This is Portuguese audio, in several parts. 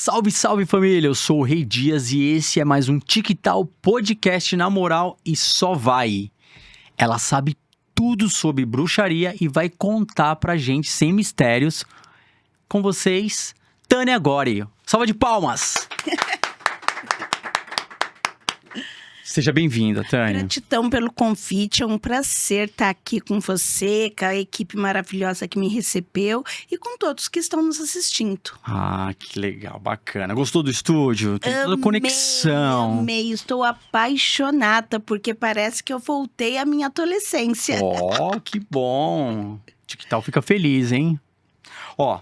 Salve, salve família, eu sou o Rei Dias e esse é mais um TikTok Podcast na moral e só vai. Ela sabe tudo sobre bruxaria e vai contar pra gente sem mistérios. Com vocês, Tânia Gori. Salva de palmas! Seja bem-vinda, Tânia. Gratidão pelo convite, é um prazer estar aqui com você, com a equipe maravilhosa que me recebeu e com todos que estão nos assistindo. Ah, que legal, bacana. Gostou do estúdio? Tem toda a conexão. Amei, estou apaixonada porque parece que eu voltei à minha adolescência. Ó, que bom. TikTok fica feliz, hein? Ó,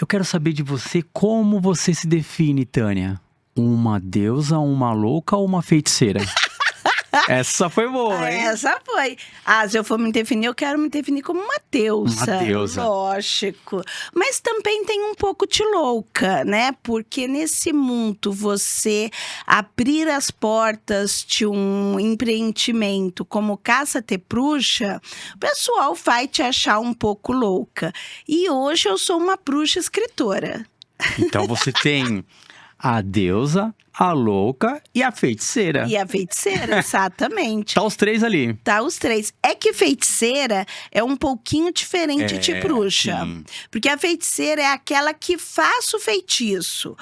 eu quero saber de você como você se define, Tânia. Uma deusa, uma louca ou uma feiticeira? Essa foi boa, hein? Essa foi. Se eu for me definir, eu quero me definir como uma deusa. Uma deusa. Lógico. Mas também tem um pouco de louca, né? Porque nesse mundo, você abrir as portas de um empreendimento como Caça Ter Bruxa, o pessoal vai te achar um pouco louca. E hoje eu sou uma bruxa escritora. Então você tem a deusa, a louca e a feiticeira. E a feiticeira, exatamente. Tá os três ali. Tá, os três. É que feiticeira é um pouquinho diferente de bruxa. Sim. Porque a feiticeira é aquela que faz o feitiço.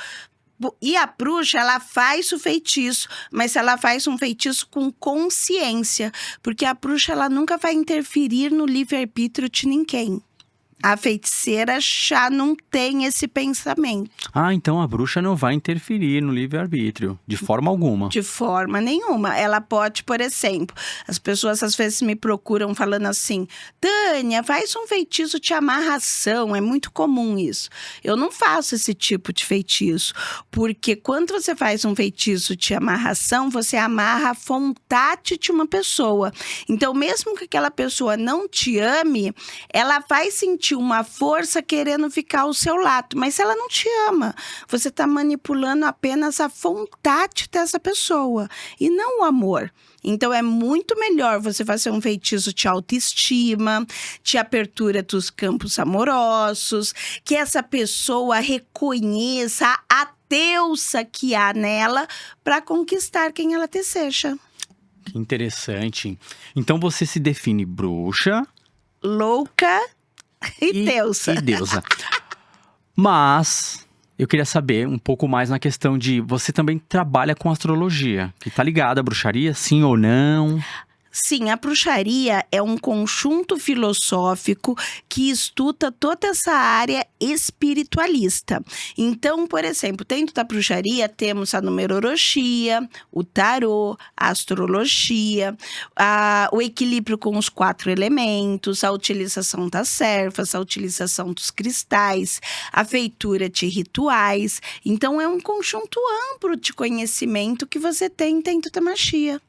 E a bruxa, ela faz o feitiço, mas ela faz um feitiço com consciência. Porque a bruxa, ela nunca vai interferir no livre-arbítrio de ninguém. A feiticeira já não tem esse pensamento. Ah, então a bruxa não vai interferir no livre-arbítrio, de forma alguma. De forma nenhuma. Ela pode, por exemplo, as pessoas às vezes me procuram falando assim: Tânia, faz um feitiço de amarração. É muito comum isso. Eu não faço esse tipo de feitiço, porque quando você faz um feitiço de amarração, você amarra a vontade de uma pessoa. Então, mesmo que aquela pessoa não te ame, ela vai sentir uma força querendo ficar ao seu lado, mas ela não te ama. Você está manipulando apenas a vontade dessa pessoa e não o amor. Então, é muito melhor você fazer um feitiço de autoestima, de abertura dos campos amorosos, que essa pessoa reconheça a deusa que há nela para conquistar quem ela deseja. Que interessante. Então você se define bruxa, Louca e deusa. E deusa. Mas eu queria saber um pouco mais na questão de você também trabalha com astrologia, que tá ligada à bruxaria, sim ou não? Sim, a bruxaria é um conjunto filosófico que estuda toda essa área espiritualista. Então, por exemplo, dentro da bruxaria temos a numerologia, o tarô, a astrologia, o equilíbrio com os 4 elementos, a utilização das ervas, a utilização dos cristais, a feitura de rituais. Então, é um conjunto amplo de conhecimento que você tem dentro da magia.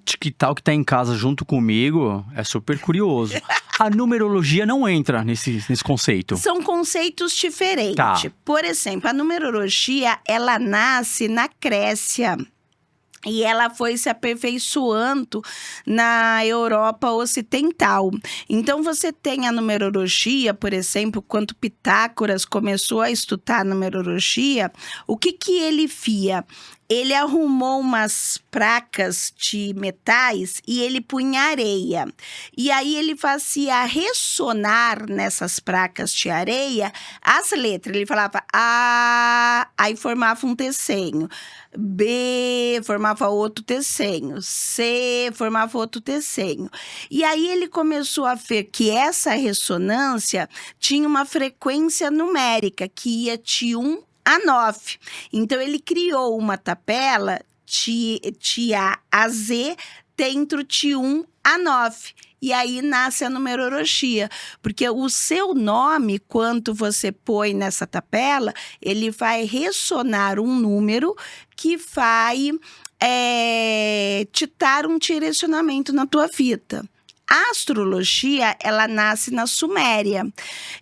TikTok que tá em casa junto comigo é super curioso. A numerologia não entra nesse conceito. São conceitos diferentes. Tá. Por exemplo, a numerologia, ela nasce na Grécia. E ela foi se aperfeiçoando na Europa Ocidental. Então, você tem a numerologia, por exemplo, quando Pitágoras começou a estudar a numerologia, o que ele via? Ele arrumou umas placas de metais e ele punha areia. E aí ele fazia ressonar nessas placas de areia as letras. Ele falava A, aí formava um desenho. B, formava outro desenho. C, formava outro desenho. E aí ele começou a ver que essa ressonância tinha uma frequência numérica que ia de 1 a 9. Então, ele criou uma tabela de A a Z dentro de 1 a 9. E aí nasce a numerologia, porque o seu nome, quando você põe nessa tabela, ele vai ressonar um número que vai te dar um direcionamento na tua vida. A astrologia, ela nasce na Suméria.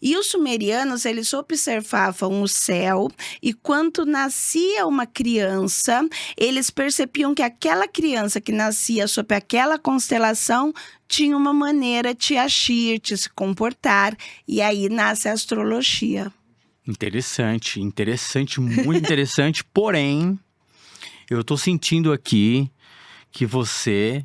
E os sumerianos, eles observavam o céu e quando nascia uma criança, eles percebiam que aquela criança que nascia sob aquela constelação tinha uma maneira de agir, de se comportar. E aí nasce a astrologia. Interessante, muito interessante. Porém, eu tô sentindo aqui que você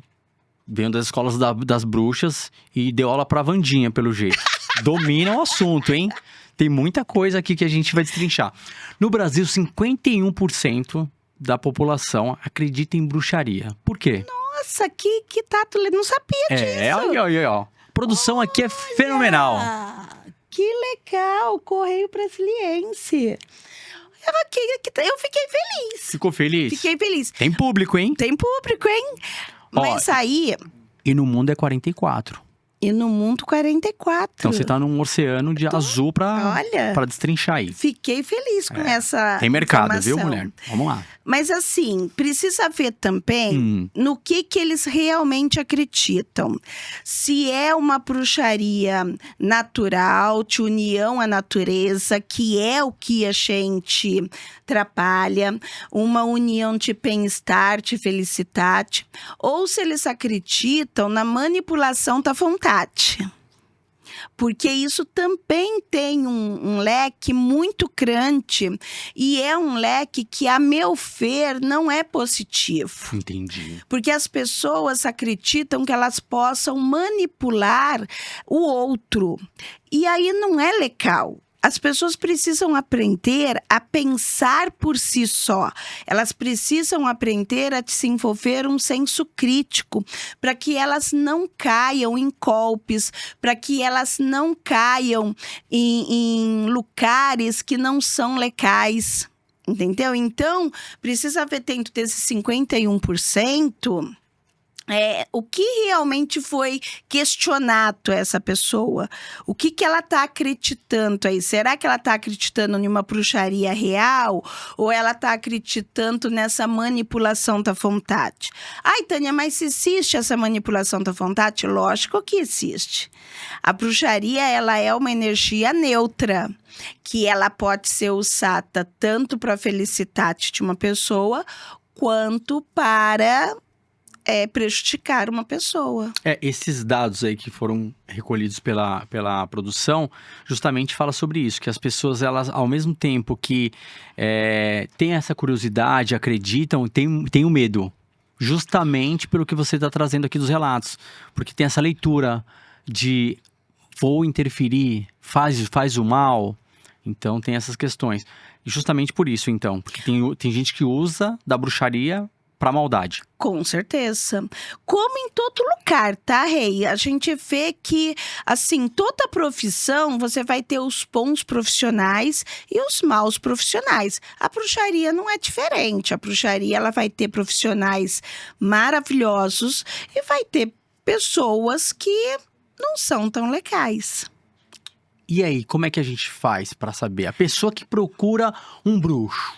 veio das escolas das bruxas e deu aula pra Wandinha, pelo jeito. Domina o assunto, hein? Tem muita coisa aqui que a gente vai destrinchar. No Brasil, 51% da população acredita em bruxaria. Por quê? Nossa, que tato, não sabia disso. Olha. A produção aqui é fenomenal. Que legal, Correio Brasiliense. Eu fiquei feliz. Ficou feliz? Fiquei feliz. Tem público, hein? Tem público, hein? Mas aí... E no mundo é 44. E no mundo, 44. Então você tá num oceano de azul pra destrinchar aí. Fiquei feliz com essa Tem mercado, informação. viu, mulher? Vamos lá. Mas assim, precisa ver também no que eles realmente acreditam. Se é uma bruxaria natural, de união à natureza, que é o que a gente trabalha, uma união de bem-estar, de felicidade, ou se eles acreditam na manipulação da vontade. Porque isso também tem um leque muito grande e é um leque que, a meu ver, não é positivo. Entendi. Porque as pessoas acreditam que elas possam manipular o outro. E aí não é legal. As pessoas precisam aprender a pensar por si só. Elas precisam aprender a desenvolver um senso crítico para que elas não caiam em golpes, para que elas não caiam em lugares que não são legais. Entendeu? Então, precisa ver dentro desses 51%... o que realmente foi questionado essa pessoa? O que ela está acreditando aí? Será que ela está acreditando em uma bruxaria real? Ou ela está acreditando nessa manipulação da vontade? Ai, Tânia, mas se existe essa manipulação da vontade? Lógico que existe. A bruxaria, ela é uma energia neutra, que ela pode ser usada tanto para a felicidade de uma pessoa, quanto para... prejudicar uma pessoa. Esses dados aí que foram recolhidos pela produção, justamente fala sobre isso, que as pessoas, elas, ao mesmo tempo que têm essa curiosidade, acreditam, têm o medo, justamente pelo que você está trazendo aqui dos relatos, porque tem essa leitura de vou interferir, faz o mal, então tem essas questões. E justamente por isso, então, porque tem gente que usa da bruxaria pra maldade. Com certeza. Como em todo lugar, tá, Rei? A gente vê que, assim, toda profissão, você vai ter os bons profissionais e os maus profissionais. A bruxaria não é diferente. A bruxaria, ela vai ter profissionais maravilhosos e vai ter pessoas que não são tão legais. E aí, como é que a gente faz pra saber? A pessoa que procura um bruxo.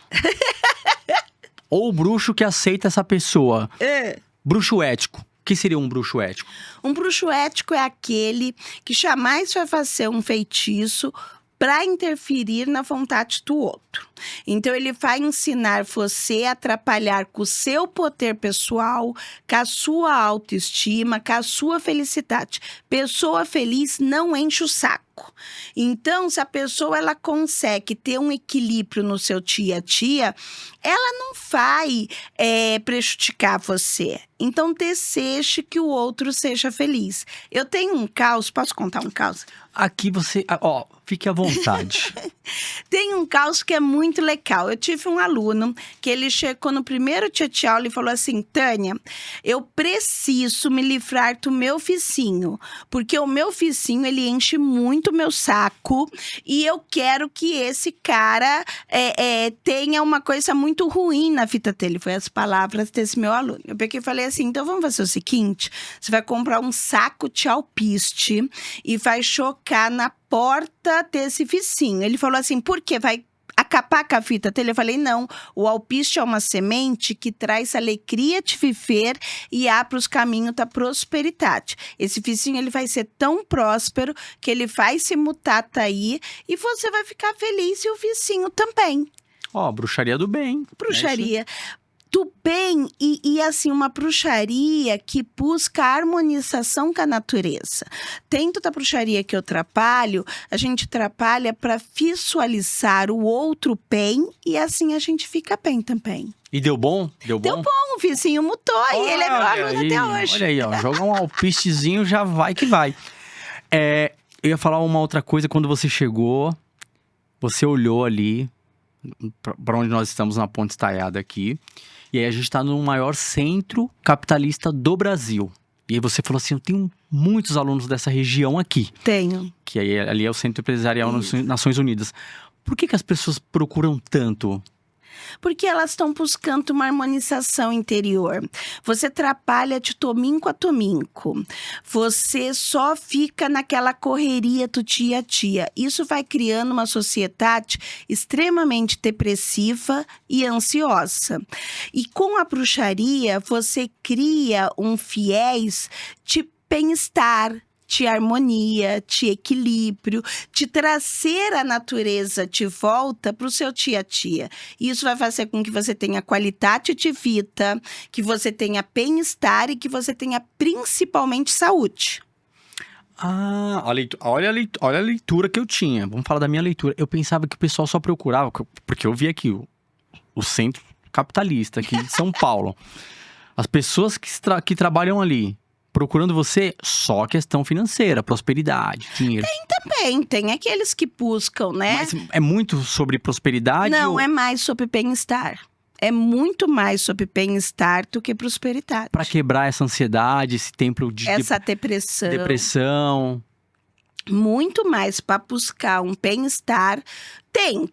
Ou o bruxo que aceita essa pessoa. Bruxo ético. O que seria um bruxo ético? Um bruxo ético é aquele que jamais vai fazer um feitiço para interferir na vontade do outro. Então, ele vai ensinar você a atrapalhar com o seu poder pessoal, com a sua autoestima, com a sua felicidade. Pessoa feliz não enche o saco. Então, se a pessoa ela consegue ter um equilíbrio no seu dia a dia, ela não vai prejudicar você. Então, deseje que o outro seja feliz. Eu tenho um caos, posso contar um caos? Aqui você... fique à vontade. Tem um caos que é muito legal. Eu tive um aluno que ele chegou no primeiro dia de aula e falou assim: Tânia, eu preciso me livrar do meu vizinho, porque o meu vizinho, ele enche muito o meu saco e eu quero que esse cara tenha uma coisa muito ruim na vida dele. Foi as palavras desse meu aluno. Eu peguei e falei assim: então vamos fazer o seguinte, você vai comprar um saco de alpiste e vai chocar na porta desse vizinho. Ele falou assim: por quê? Vai acabar com a vida dele? Eu falei: não, o alpiste é uma semente que traz alegria de viver e abre os caminhos da prosperidade. Esse vizinho, ele vai ser tão próspero que ele vai se mutar daí e você vai ficar feliz e o vizinho também. Bruxaria do bem. Bruxaria. Tupém e assim, uma bruxaria que busca a harmonização com a natureza. Dentro da bruxaria que eu trabalho, a gente trabalha para visualizar o outro bem e assim a gente fica bem também. E deu bom? Deu bom? Deu bom, o vizinho mutou e ele é meu Olha aluno aí, até hoje. Olha aí, ó, joga um alpistezinho, já vai que vai. Eu ia falar uma outra coisa, quando você chegou, você olhou ali para onde nós estamos, na Ponte Estaiada aqui, e aí a gente está no maior centro capitalista do Brasil. E aí você falou assim, eu tenho muitos alunos dessa região aqui. Tenho. Que aí, ali é o Centro Empresarial nas Isso. Nações Unidas. Por que as pessoas procuram tanto? Porque elas estão buscando uma harmonização interior. Você trabalha de tominco a tominco. Você só fica naquela correria do dia a dia. Isso vai criando uma sociedade extremamente depressiva e ansiosa. E com a bruxaria, você cria um viés de bem-estar, de harmonia, de equilíbrio, de trazer a natureza de volta para o seu dia a dia. Isso vai fazer com que você tenha qualidade de vida, que você tenha bem-estar e que você tenha principalmente saúde. Ah, olha a leitura que eu tinha. Vamos falar da minha leitura. Eu pensava que o pessoal só procurava, porque eu vi aqui o centro capitalista aqui de São Paulo. As pessoas que trabalham ali, procurando você, só questão financeira, prosperidade, dinheiro. Também tem aqueles que buscam, né? Mas é muito sobre prosperidade? Não, é mais sobre bem-estar. É muito mais sobre bem-estar do que prosperidade. Para quebrar essa ansiedade, esse templo de Essa depressão. depressão. Muito mais para buscar um bem-estar.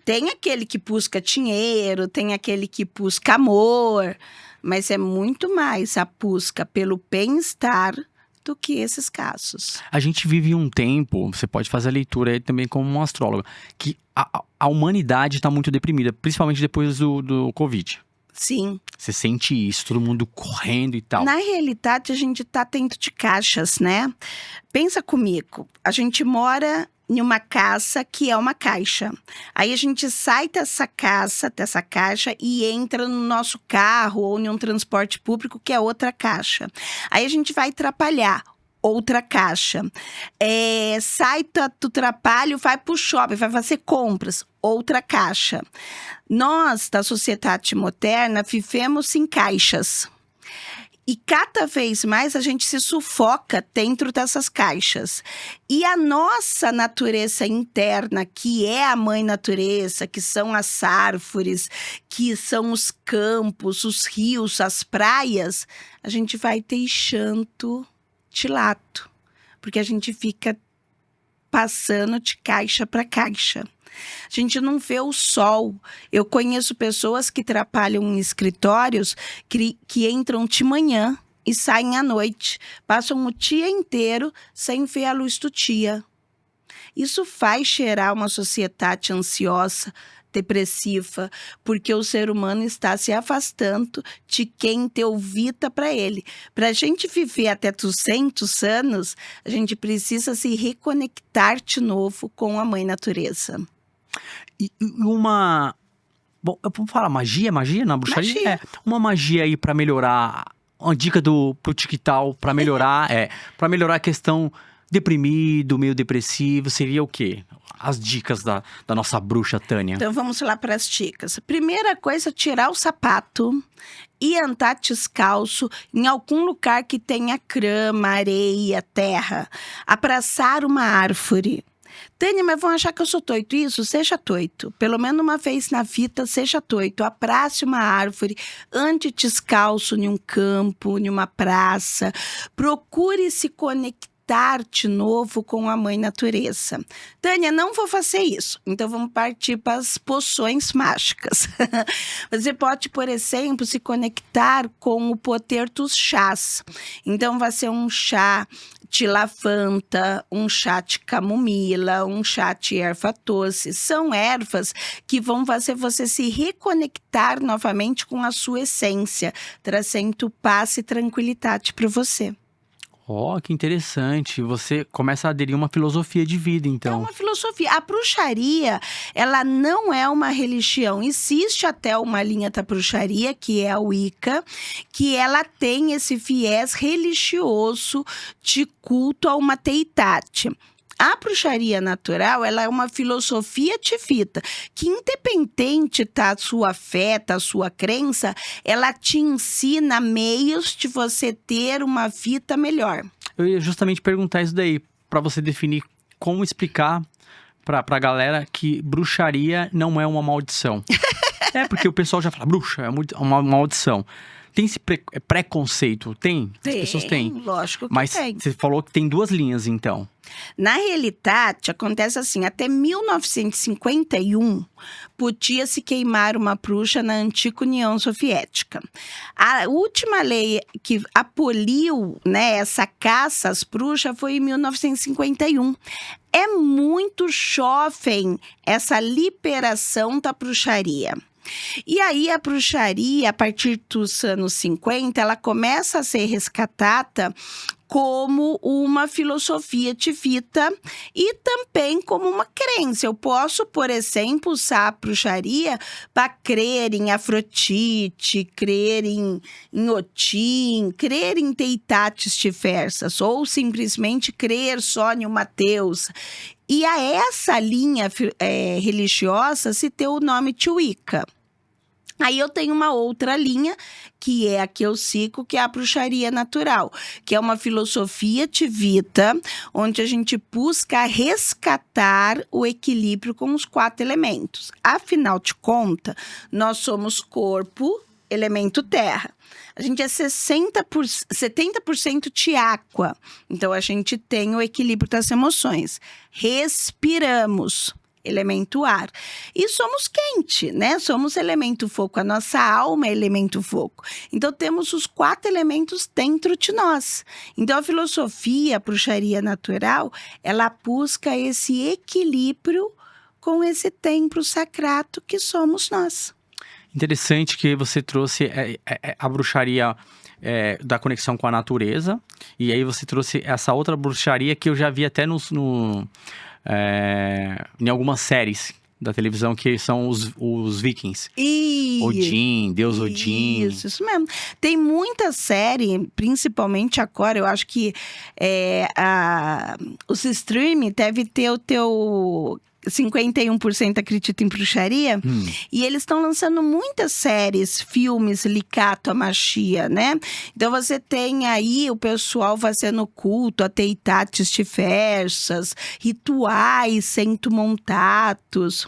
Tem aquele que busca dinheiro, tem aquele que busca amor, mas é muito mais a busca pelo bem-estar do que esses casos. A gente vive um tempo, você pode fazer a leitura aí também como um astrólogo, que a humanidade está muito deprimida, principalmente depois do Covid. Sim. Você sente isso, todo mundo correndo e tal. Na realidade, a gente está dentro de caixas, né? Pensa comigo, a gente mora em uma casa que é uma caixa. Aí a gente sai dessa caixa e entra no nosso carro ou em um transporte público que é outra caixa. Aí a gente vai trabalhar, outra caixa. Sai do trabalho, vai pro shopping, vai fazer compras, outra caixa. Nós, da sociedade moderna, vivemos em caixas. E cada vez mais a gente se sufoca dentro dessas caixas. E a nossa natureza interna, que é a mãe natureza, que são as árvores, que são os campos, os rios, as praias, a gente vai deixando de lado. Porque a gente fica passando de caixa para caixa. A gente não vê o sol. Eu conheço pessoas que trabalham em escritórios que entram de manhã e saem à noite. Passam o dia inteiro sem ver a luz do dia. Isso faz gerar uma sociedade ansiosa, depressiva, porque o ser humano está se afastando de quem deu vida para ele. Para a gente viver até 200 anos, a gente precisa se reconectar de novo com a mãe natureza. E uma... Bom, eu vou falar magia na bruxaria? Magia. Uma magia aí pra melhorar... Uma dica pro TikTok pra melhorar... pra melhorar a questão deprimido, meio depressivo, seria o quê? As dicas da nossa bruxa Tânia. Então vamos lá para as dicas. Primeira coisa, tirar o sapato e andar descalço em algum lugar que tenha grama, areia, terra. Abraçar uma árvore. Tânia, mas vão achar que eu sou toito. Isso, seja toito. Pelo menos uma vez na vida, seja toito. Abrace uma árvore, ande descalço em um campo, em uma praça. Procure se conectar de novo com a mãe natureza. Tânia, não vou fazer isso. Então vamos partir para as poções mágicas. Você pode, por exemplo, se conectar com o poder dos chás. Então vai ser um chá de lavanda, um chá de camomila, um chá de erva doce. São ervas que vão fazer você se reconectar novamente com a sua essência, trazendo paz e tranquilidade para você. Ó, que interessante. Você começa a aderir uma filosofia de vida, É então. uma filosofia. A bruxaria, ela não é uma religião. Existe até uma linha da bruxaria, que é a Wicca, que ela tem esse viés religioso de culto a uma deidade. A bruxaria natural, ela é uma filosofia tifita, que independente da sua fé, da sua crença, ela te ensina meios de você ter uma vida melhor. Eu ia justamente perguntar isso daí, pra você definir como explicar pra galera que bruxaria não é uma maldição. É, porque o pessoal já fala, bruxa, é uma maldição. Tem esse preconceito? Tem? As pessoas têm. Lógico que Mas tem. você falou que tem duas linhas, então. Na realidade, acontece assim, até 1951, podia-se queimar uma bruxa na antiga União Soviética. A última lei que aboliu, né, essa caça às bruxas foi em 1951. É muito jovem essa liberação da bruxaria. E aí a bruxaria, a partir dos anos 50, ela começa a ser resgatada como uma filosofia de vida e também como uma crença. Eu posso, por exemplo, usar a bruxaria para crer em Afrodite, crer em Otim, crer em deidades diversas, ou simplesmente crer só em uma deusa. E a essa linha religiosa se deu o nome de Wicca. Aí eu tenho uma outra linha, que é a que eu sigo, que é a bruxaria natural, que é uma filosofia de vida, onde a gente busca resgatar o equilíbrio com os 4 elementos. Afinal de contas, nós somos corpo, elemento terra. A gente é 70% de água, então a gente tem o equilíbrio das emoções. Respiramos. Elemento ar. E somos quente, né? Somos elemento fogo. A nossa alma é elemento fogo. Então, temos os 4 elementos dentro de nós. Então, a filosofia, a bruxaria natural, ela busca esse equilíbrio com esse templo sagrado que somos nós. Interessante que você trouxe a bruxaria da conexão com a natureza. E aí você trouxe essa outra bruxaria que eu já vi até em algumas séries da televisão, que são os vikings. Odin, Deus Odin. Isso mesmo. Tem muita série, principalmente agora, eu acho que os streaming deve ter o teu 51% acredita em bruxaria, e eles estão lançando muitas séries, filmes ligados à magia, né? Então você tem aí o pessoal fazendo culto a deidades diversas, rituais sendo montados.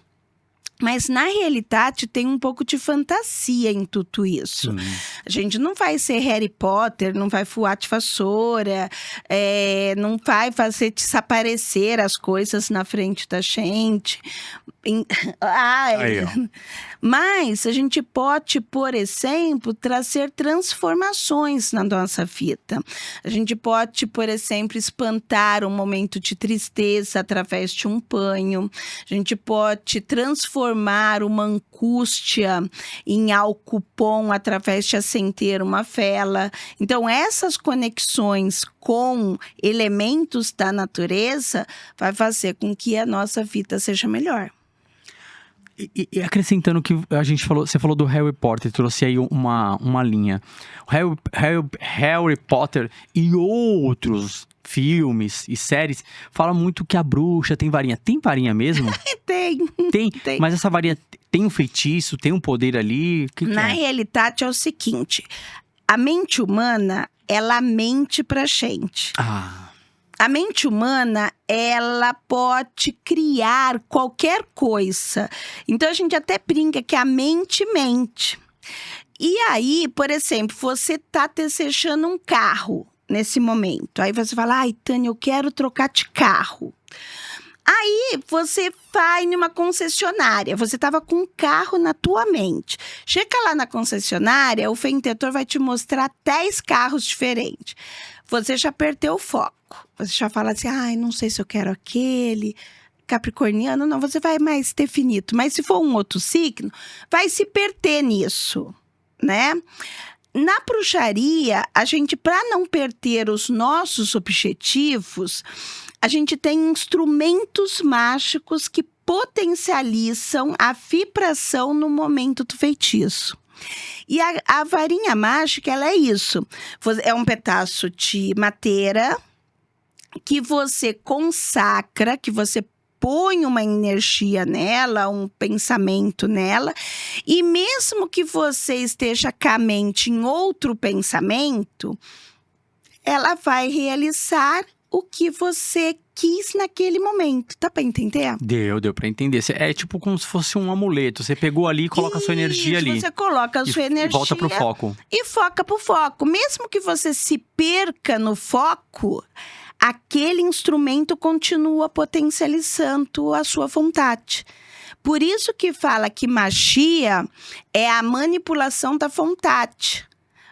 Mas, na realidade, tem um pouco de fantasia em tudo isso. A gente não vai ser Harry Potter, não vai voar de vassoura, não vai fazer desaparecer as coisas na frente da gente. Aí, ó. Mas a gente pode, por exemplo, trazer transformações na nossa vida. A gente pode, por exemplo, espantar um momento de tristeza através de um banho. A gente pode transformar uma angústia em algo bom através de acender uma vela. Então, essas conexões com elementos da natureza vai fazer com que a nossa vida seja melhor. E acrescentando que a gente falou, você falou do Harry Potter, trouxe aí uma linha. Harry Potter e outros filmes e séries falam muito que a bruxa tem varinha. Tem varinha mesmo? Tem. Tem. Mas essa varinha tem um feitiço, tem um poder ali? O que Na realidade é o seguinte, a mente humana, ela mente pra gente. A mente humana, ela pode criar qualquer coisa. Então, a gente até brinca que a mente mente. E aí, por exemplo, você está desejando um carro nesse momento. Aí você fala, Tânia, eu quero trocar de carro. Aí, você vai numa concessionária. Você estava com um carro na tua mente. Chega lá na concessionária, o vendedor vai te mostrar 10 carros diferentes. Você já perdeu o foco. Você já fala assim, não sei se eu quero aquele capricorniano. Não, você vai mais definido. Mas se for um outro signo, vai se perder nisso, né? Na bruxaria, a gente, para não perder os nossos objetivos, a gente tem instrumentos mágicos que potencializam a vibração no momento do feitiço. E a varinha mágica, ela é isso. É um pedaço de madeira que você consacra, que você põe uma energia nela, um pensamento nela, e mesmo que você esteja com a mente em outro pensamento, ela vai realizar o que você quis naquele momento. Tá pra entender? Deu pra entender. É tipo como se fosse um amuleto. Você pegou ali e coloca a sua energia ali. Você coloca a sua energia volta pro foco. E foca pro foco. Mesmo que você se perca no foco, aquele instrumento continua potencializando a sua vontade. Por isso que fala que magia é a manipulação da vontade.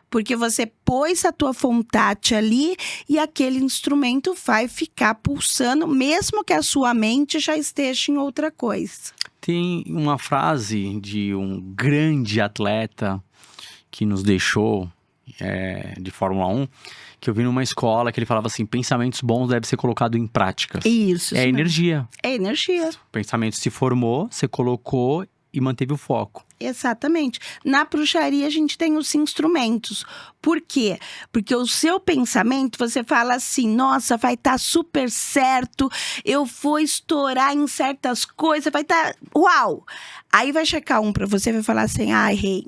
Porque você pôs a tua vontade ali e aquele instrumento vai ficar pulsando, mesmo que a sua mente já esteja em outra coisa. Tem uma frase de um grande atleta que nos deixou de Fórmula 1, que eu vi numa escola que ele falava assim: pensamentos bons devem ser colocados em práticas. Isso. É energia. É energia. O pensamento se formou, você colocou e manteve o foco. Exatamente. Na bruxaria a gente tem os instrumentos. Por quê? Porque o seu pensamento, você fala assim: nossa, vai estar super certo, eu vou estourar em certas coisas, vai estar uau! Aí vai checar um pra você e vai falar assim: ai, rei,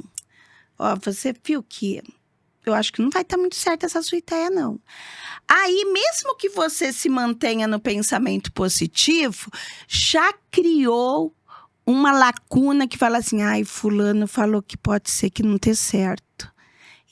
ó, você viu que eu acho que não vai estar muito certa essa sua ideia, não. Aí, mesmo que você se mantenha no pensamento positivo, já criou uma lacuna que fala assim: ai, fulano falou que pode ser que não dê certo.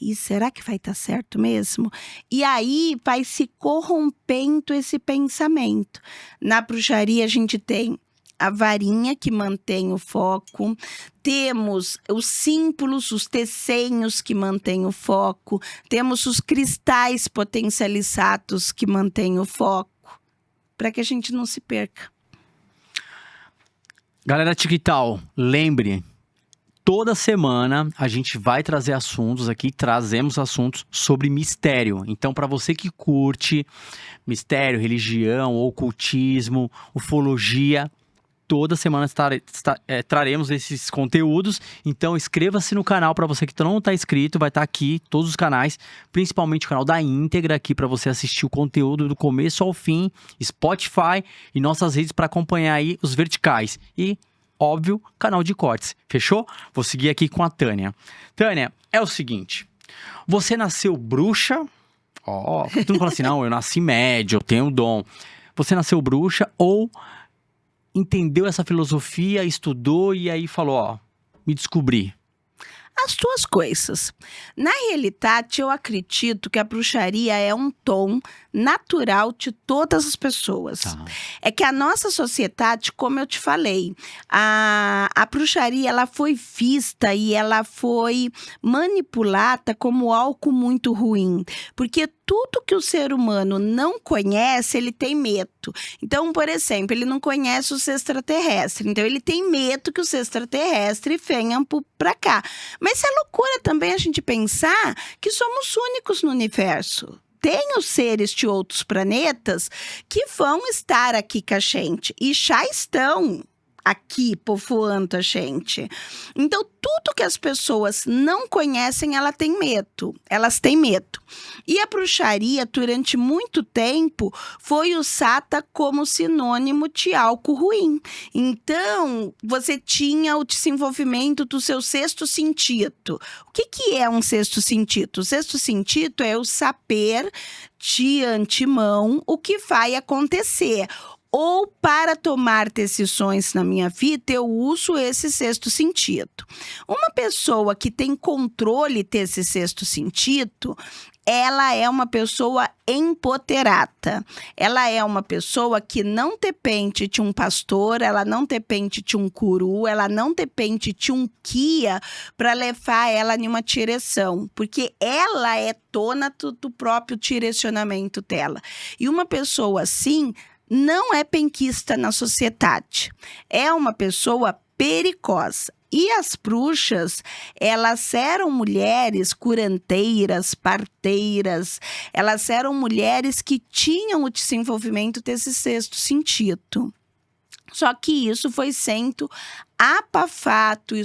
E será que vai estar certo mesmo? E aí vai se corrompendo esse pensamento. Na bruxaria a gente tem a varinha que mantém o foco, temos os símbolos, os desenhos que mantêm o foco, temos os cristais potencializados que mantêm o foco, para que a gente não se perca. Galera Tiquital, lembre, toda semana a gente vai trazer assuntos aqui, trazemos assuntos sobre mistério. Então, para você que curte mistério, religião, ocultismo, ufologia, toda semana traremos esses conteúdos. Então, inscreva-se no canal para você que não está inscrito. Vai estar aqui todos os canais, principalmente o canal da íntegra aqui para você assistir o conteúdo do começo ao fim, Spotify e nossas redes para acompanhar aí os verticais. E, óbvio, canal de cortes. Fechou? Vou seguir aqui com a Tânia. Tânia, é o seguinte. Você nasceu bruxa? Ó, tu não fala assim: não, eu nasci médio, eu tenho dom. Você nasceu bruxa ou entendeu essa filosofia, estudou e aí falou: ó, me descobri? As duas coisas. Na realidade, eu acredito que a bruxaria é um tom natural de todas as pessoas. Tá. É que a nossa sociedade, como eu te falei, a bruxaria ela foi vista e ela foi manipulada como algo muito ruim. Porque tudo que o ser humano não conhece, ele tem medo. Então, por exemplo, ele não conhece os extraterrestres. Então, ele tem medo que os extraterrestres venham para cá. Mas é loucura também a gente pensar que somos únicos no universo. Tem os seres de outros planetas que vão estar aqui com a gente. E já estão aqui povoando a gente. Então, tudo que as pessoas não conhecem, elas têm medo. E a bruxaria, durante muito tempo, foi usada como sinônimo de algo ruim. Então, você tinha o desenvolvimento do seu sexto sentido. O que é um sexto sentido? O sexto sentido é o saber de antemão o que vai acontecer. Ou para tomar decisões na minha vida, eu uso esse sexto sentido. Uma pessoa que tem controle desse sexto sentido, ela é uma pessoa empoderada. Ela é uma pessoa que não depende de um pastor, ela não depende de um guru, ela não depende de um guia para levar ela em uma direção, porque ela é dona do próprio direcionamento dela. E uma pessoa assim não é penquista na sociedade. É uma pessoa perigosa. E as bruxas, elas eram mulheres curanteiras, parteiras, elas eram mulheres que tinham o desenvolvimento desse sexto sentido. Só que isso foi sendo abafado,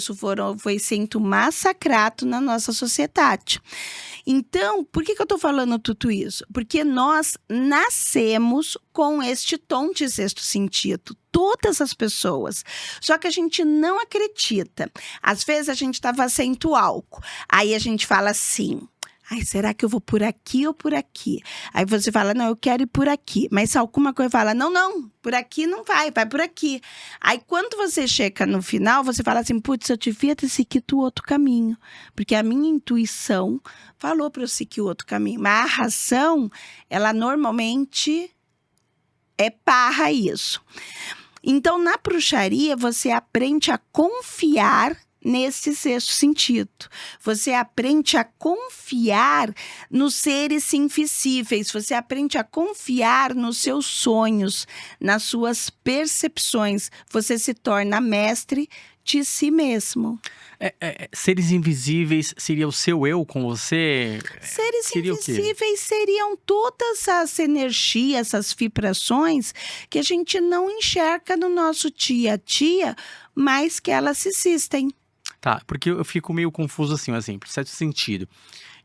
foi sendo massacrado na nossa sociedade. Então, por que eu estou falando tudo isso? Porque nós nascemos com este tom de sexto sentido. Todas as pessoas. Só que a gente não acredita. Às vezes a gente está fazendo álcool. Aí a gente fala assim... Ai, será que eu vou por aqui ou por aqui? Aí você fala, não, eu quero ir por aqui. Mas se alguma coisa fala, não, por aqui não vai por aqui. Aí quando você chega no final, você fala assim, putz, eu devia ter seguido o outro caminho. Porque a minha intuição falou para eu seguir o outro caminho. Mas a razão, ela normalmente barra isso. Então, na bruxaria, você aprende a confiar nesse sexto sentido. Você aprende a confiar nos seres invisíveis, você aprende a confiar nos seus sonhos, nas suas percepções. Você se torna mestre de si mesmo. Seres invisíveis seria o seu eu com você? Seres seria invisíveis seriam todas as energias, as vibrações que a gente não enxerga no nosso dia a dia, mas que elas existem. Tá, porque eu fico meio confuso assim, um exemplo, certo sentido.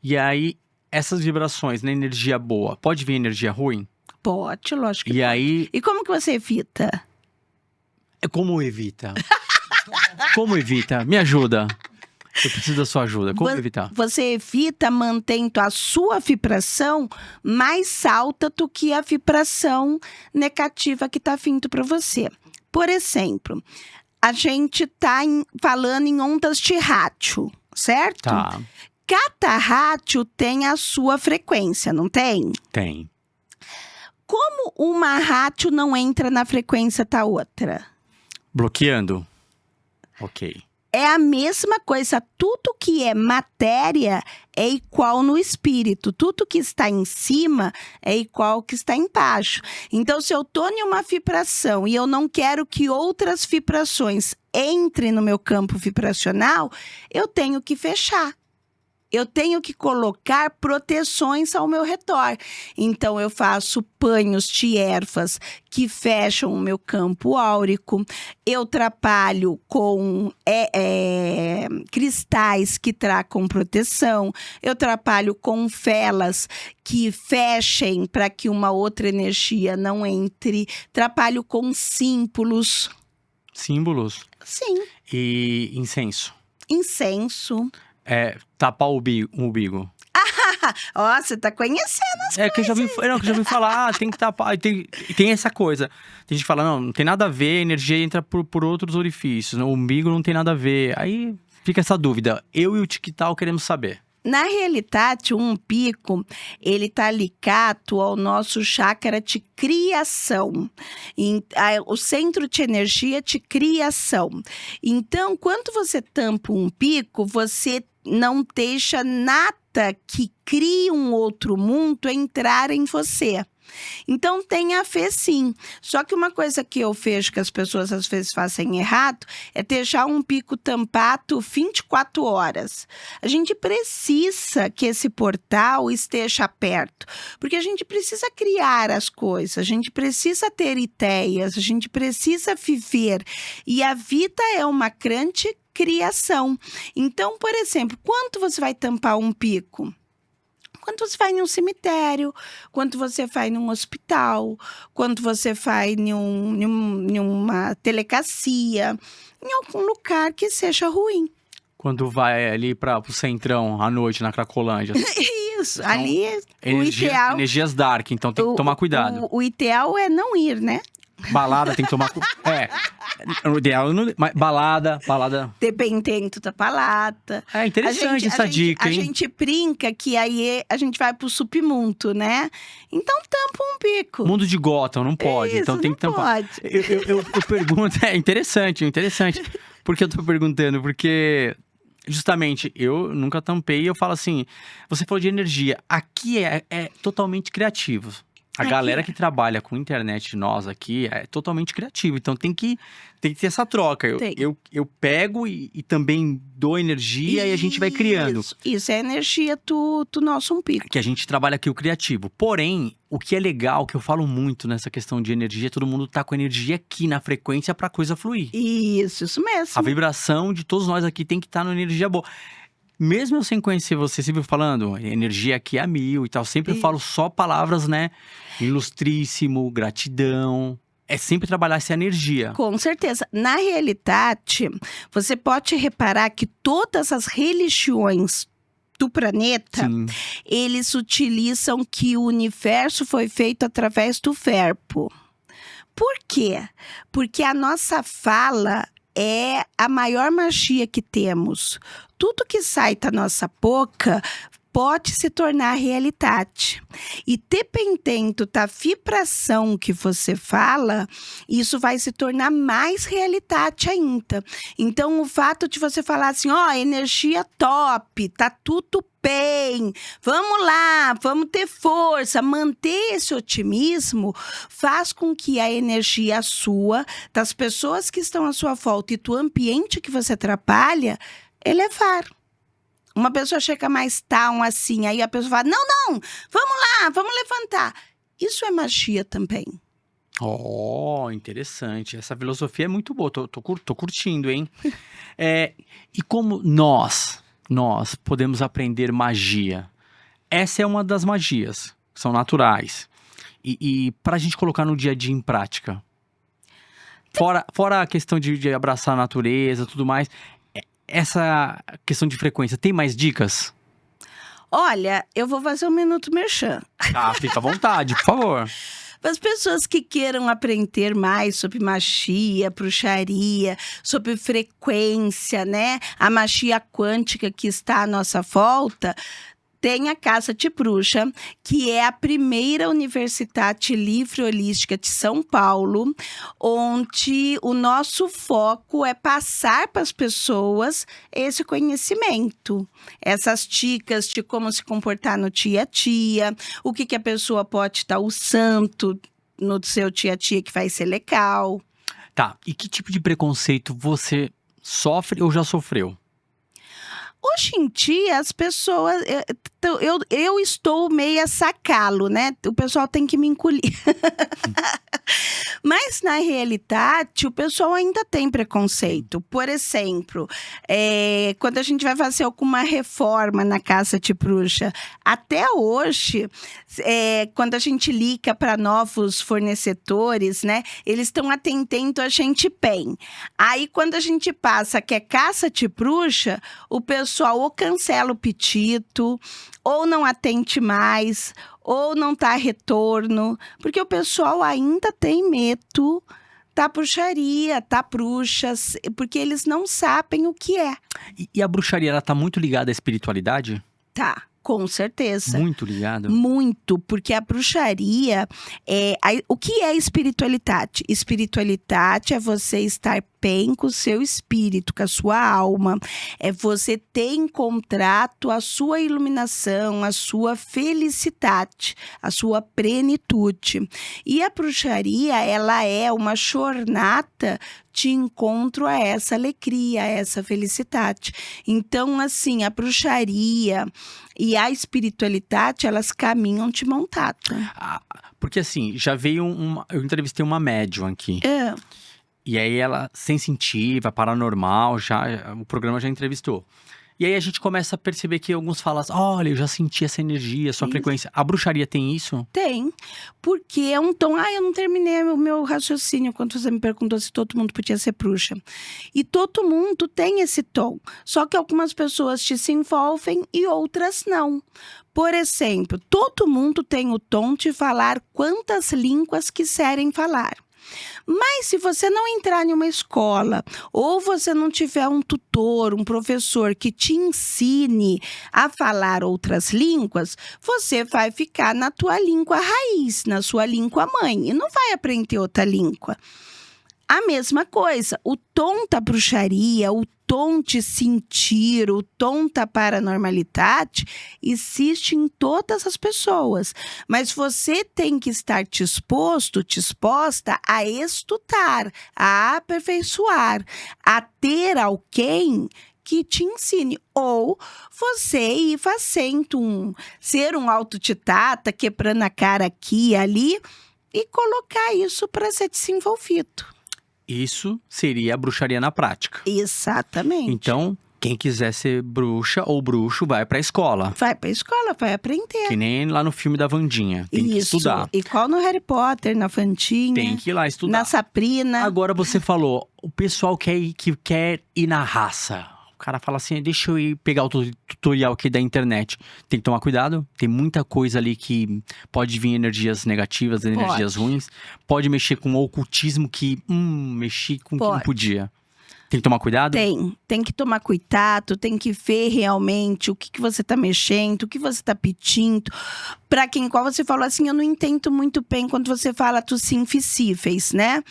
E aí, essas vibrações na energia boa, pode vir energia ruim? Pode, lógico que E pode. aí, E como que você evita? como evita? Como evita? Me ajuda. Eu preciso da sua ajuda. Como evitar? Você evita mantendo a sua vibração mais alta do que a vibração negativa que está vindo para você. Por exemplo, a gente está falando em ondas de rádio, certo? Tá, Cada rádio tem a sua frequência, não tem? tem. Como uma rádio não entra na frequência da outra? Bloqueando? Ok. É a mesma coisa, tudo que é matéria é igual no espírito, tudo que está em cima é igual que está embaixo. Então, se eu estou em uma vibração e eu não quero que outras vibrações entrem no meu campo vibracional, eu tenho que fechar. Eu tenho que colocar proteções ao meu redor. Então, eu faço banhos de ervas que fecham o meu campo áurico. Eu trabalho com cristais que tragam proteção. Eu trabalho com velas que fechem para que uma outra energia não entre. Trabalho com símbolos. Símbolos Sim, e incenso. incenso. Tapar o umbigo. Ó, você tá conhecendo as Que eu já vi, não, que eu já vi falar, tem que tapar. Tem essa coisa. Tem gente que fala, não tem nada a ver, a energia entra por outros orifícios. O umbigo não tem nada a ver. Aí fica essa dúvida. Eu e o Tiquital queremos saber. Na realidade, um pico, ele tá ligado ao nosso chakra de criação, o centro de energia de criação. Então, quando você tampa um pico, você não deixa nada que crie um outro mundo entrar em você. Então, tem a ver sim. Só que uma coisa que eu vejo que as pessoas às vezes fazem errado é deixar um pico tampado 24 horas. A gente precisa que esse portal esteja aberto, porque a gente precisa criar as coisas, a gente precisa ter ideias, a gente precisa viver. E a vida é uma grande criação. Então, por exemplo, quanto você vai tampar um pico? Quando você vai em um cemitério, quando você vai num hospital, quando você vai em uma delegacia, em algum lugar que seja ruim. Quando vai ali pro centrão à noite na Cracolândia. Isso, ali o ideal... Energias dark, então tem que tomar cuidado. O ideal é não ir, né? Balada tem que tomar o ideal balada. Dependendo da balada. É interessante essa dica, hein? A gente brinca que aí a gente vai pro submundo, né? Então tampa um pico. Mundo de Gotham, não pode, Isso, então tem que tampar. Pode. Eu pergunto, interessante. Por que eu tô perguntando? Porque justamente, eu nunca tampei e eu falo assim, você falou de energia, aqui é totalmente criativo. A galera que trabalha com internet, nós aqui, é totalmente criativo. Então tem que ter essa troca. Tem. Eu pego e também dou energia e a gente vai criando. Isso é energia do nosso umbigo. Que a gente trabalha aqui o criativo. Porém, o que é legal, que eu falo muito nessa questão de energia, todo mundo tá com energia aqui na frequência pra coisa fluir. Isso mesmo. A vibração de todos nós aqui tem que estar na energia boa. Mesmo eu sem conhecer você viu falando, energia aqui é a 1000 e tal. Sempre eu falo só palavras, né? Ilustríssimo, gratidão. É sempre trabalhar essa energia. Com certeza. Na realidade, você pode reparar que todas as religiões do planeta, Sim. eles utilizam que o universo foi feito através do verbo. Por quê? Porque a nossa fala é a maior magia que temos. Tudo que sai da nossa boca pode se tornar realidade. E dependendo da vibração que você fala, isso vai se tornar mais realidade ainda. Então, o fato de você falar assim, energia top, tá tudo bem, vamos lá, vamos ter força, manter esse otimismo faz com que a energia sua, das pessoas que estão à sua volta e do ambiente que você trabalha, elevar. Uma pessoa chega mais down assim, aí a pessoa fala, não, vamos lá, vamos levantar. Isso é magia também. Interessante. Essa filosofia é muito boa, tô curtindo, hein? E como nós podemos aprender magia? Essa é uma das magias, que são naturais. E pra gente colocar no dia a dia em prática. Fora a questão de abraçar a natureza, tudo mais... Essa questão de frequência, tem mais dicas? Olha, eu vou fazer um minuto merchan. Fica à vontade, por favor. Para as pessoas que queiram aprender mais sobre magia, bruxaria, sobre frequência, né? A magia quântica que está à nossa volta, tem a Casa de Bruxa, que é a primeira universidade livre holística de São Paulo, onde o nosso foco é passar para as pessoas esse conhecimento. Essas dicas de como se comportar no dia a dia, o que a pessoa pode estar usando no seu dia a dia que vai ser legal. Tá, e que tipo de preconceito você sofre ou já sofreu? Hoje em dia, as pessoas... Eu estou meio sacalo, né? O pessoal tem que me engolir. Mas, na realidade, o pessoal ainda tem preconceito. Por exemplo, quando a gente vai fazer alguma reforma na Casa de Bruxa, até hoje, quando a gente liga para novos fornecedores, né? Eles estão atendendo a gente bem. Aí, quando a gente passa que é Casa de Bruxa, o pessoal ou cancela o pedido, ou não atende mais, ou não tá retorno, porque o pessoal ainda tem medo da bruxaria, da bruxas, porque eles não sabem o que é. E a bruxaria, ela tá muito ligada à espiritualidade? Tá, com certeza. Muito ligada? Muito, porque a bruxaria, o que é espiritualidade? Espiritualidade é você estar bem com o seu espírito, com a sua alma. É você ter encontrado a sua iluminação, a sua felicidade, a sua plenitude. E a bruxaria, ela é uma jornada de encontro a essa alegria, a essa felicidade. Então, assim, a bruxaria e a espiritualidade, elas caminham de mão dada. Porque assim, já veio eu entrevistei uma médium aqui. E aí ela, sensitiva, paranormal, o programa já entrevistou. E aí a gente começa a perceber que alguns falam assim, olha, eu já senti essa energia, sua frequência. A bruxaria tem isso? Tem, porque é um tom... eu não terminei o meu raciocínio quando você me perguntou se todo mundo podia ser bruxa. E todo mundo tem esse tom, só que algumas pessoas se envolvem e outras não. Por exemplo, todo mundo tem o tom de falar quantas línguas quiserem falar. Mas se você não entrar em uma escola ou você não tiver um tutor, um professor que te ensine a falar outras línguas, você vai ficar na tua língua raiz, na sua língua mãe e não vai aprender outra língua. A mesma coisa, o tom da bruxaria, o tom de sentir, o tom da paranormalidade existe em todas as pessoas. Mas você tem que estar disposta a estudar, a aperfeiçoar, a ter alguém que te ensine. Ou você ir fazendo ser um autodidata, quebrando a cara aqui e ali, e colocar isso para ser desenvolvido. Isso seria a bruxaria na prática. Exatamente. Então, quem quiser ser bruxa ou bruxo, vai pra escola. Vai pra escola, vai aprender. Que nem lá no filme da Wandinha. Tem que estudar. Igual no Harry Potter, na Fantinha. Tem que ir lá estudar. Na Sabrina. Agora você falou, o pessoal que quer ir na raça. O cara fala assim, deixa eu ir pegar o tutorial aqui da internet. Tem que tomar cuidado, tem muita coisa ali que pode vir energias negativas, energias ruins. Pode mexer com o ocultismo que, mexi com o que não podia. Tem que tomar cuidado? Tem que tomar cuidado, tem que ver realmente o que você tá mexendo, o que você tá pedindo. Pra quem, qual você falou assim, eu não entendo muito bem quando você fala dos invisíveis, né?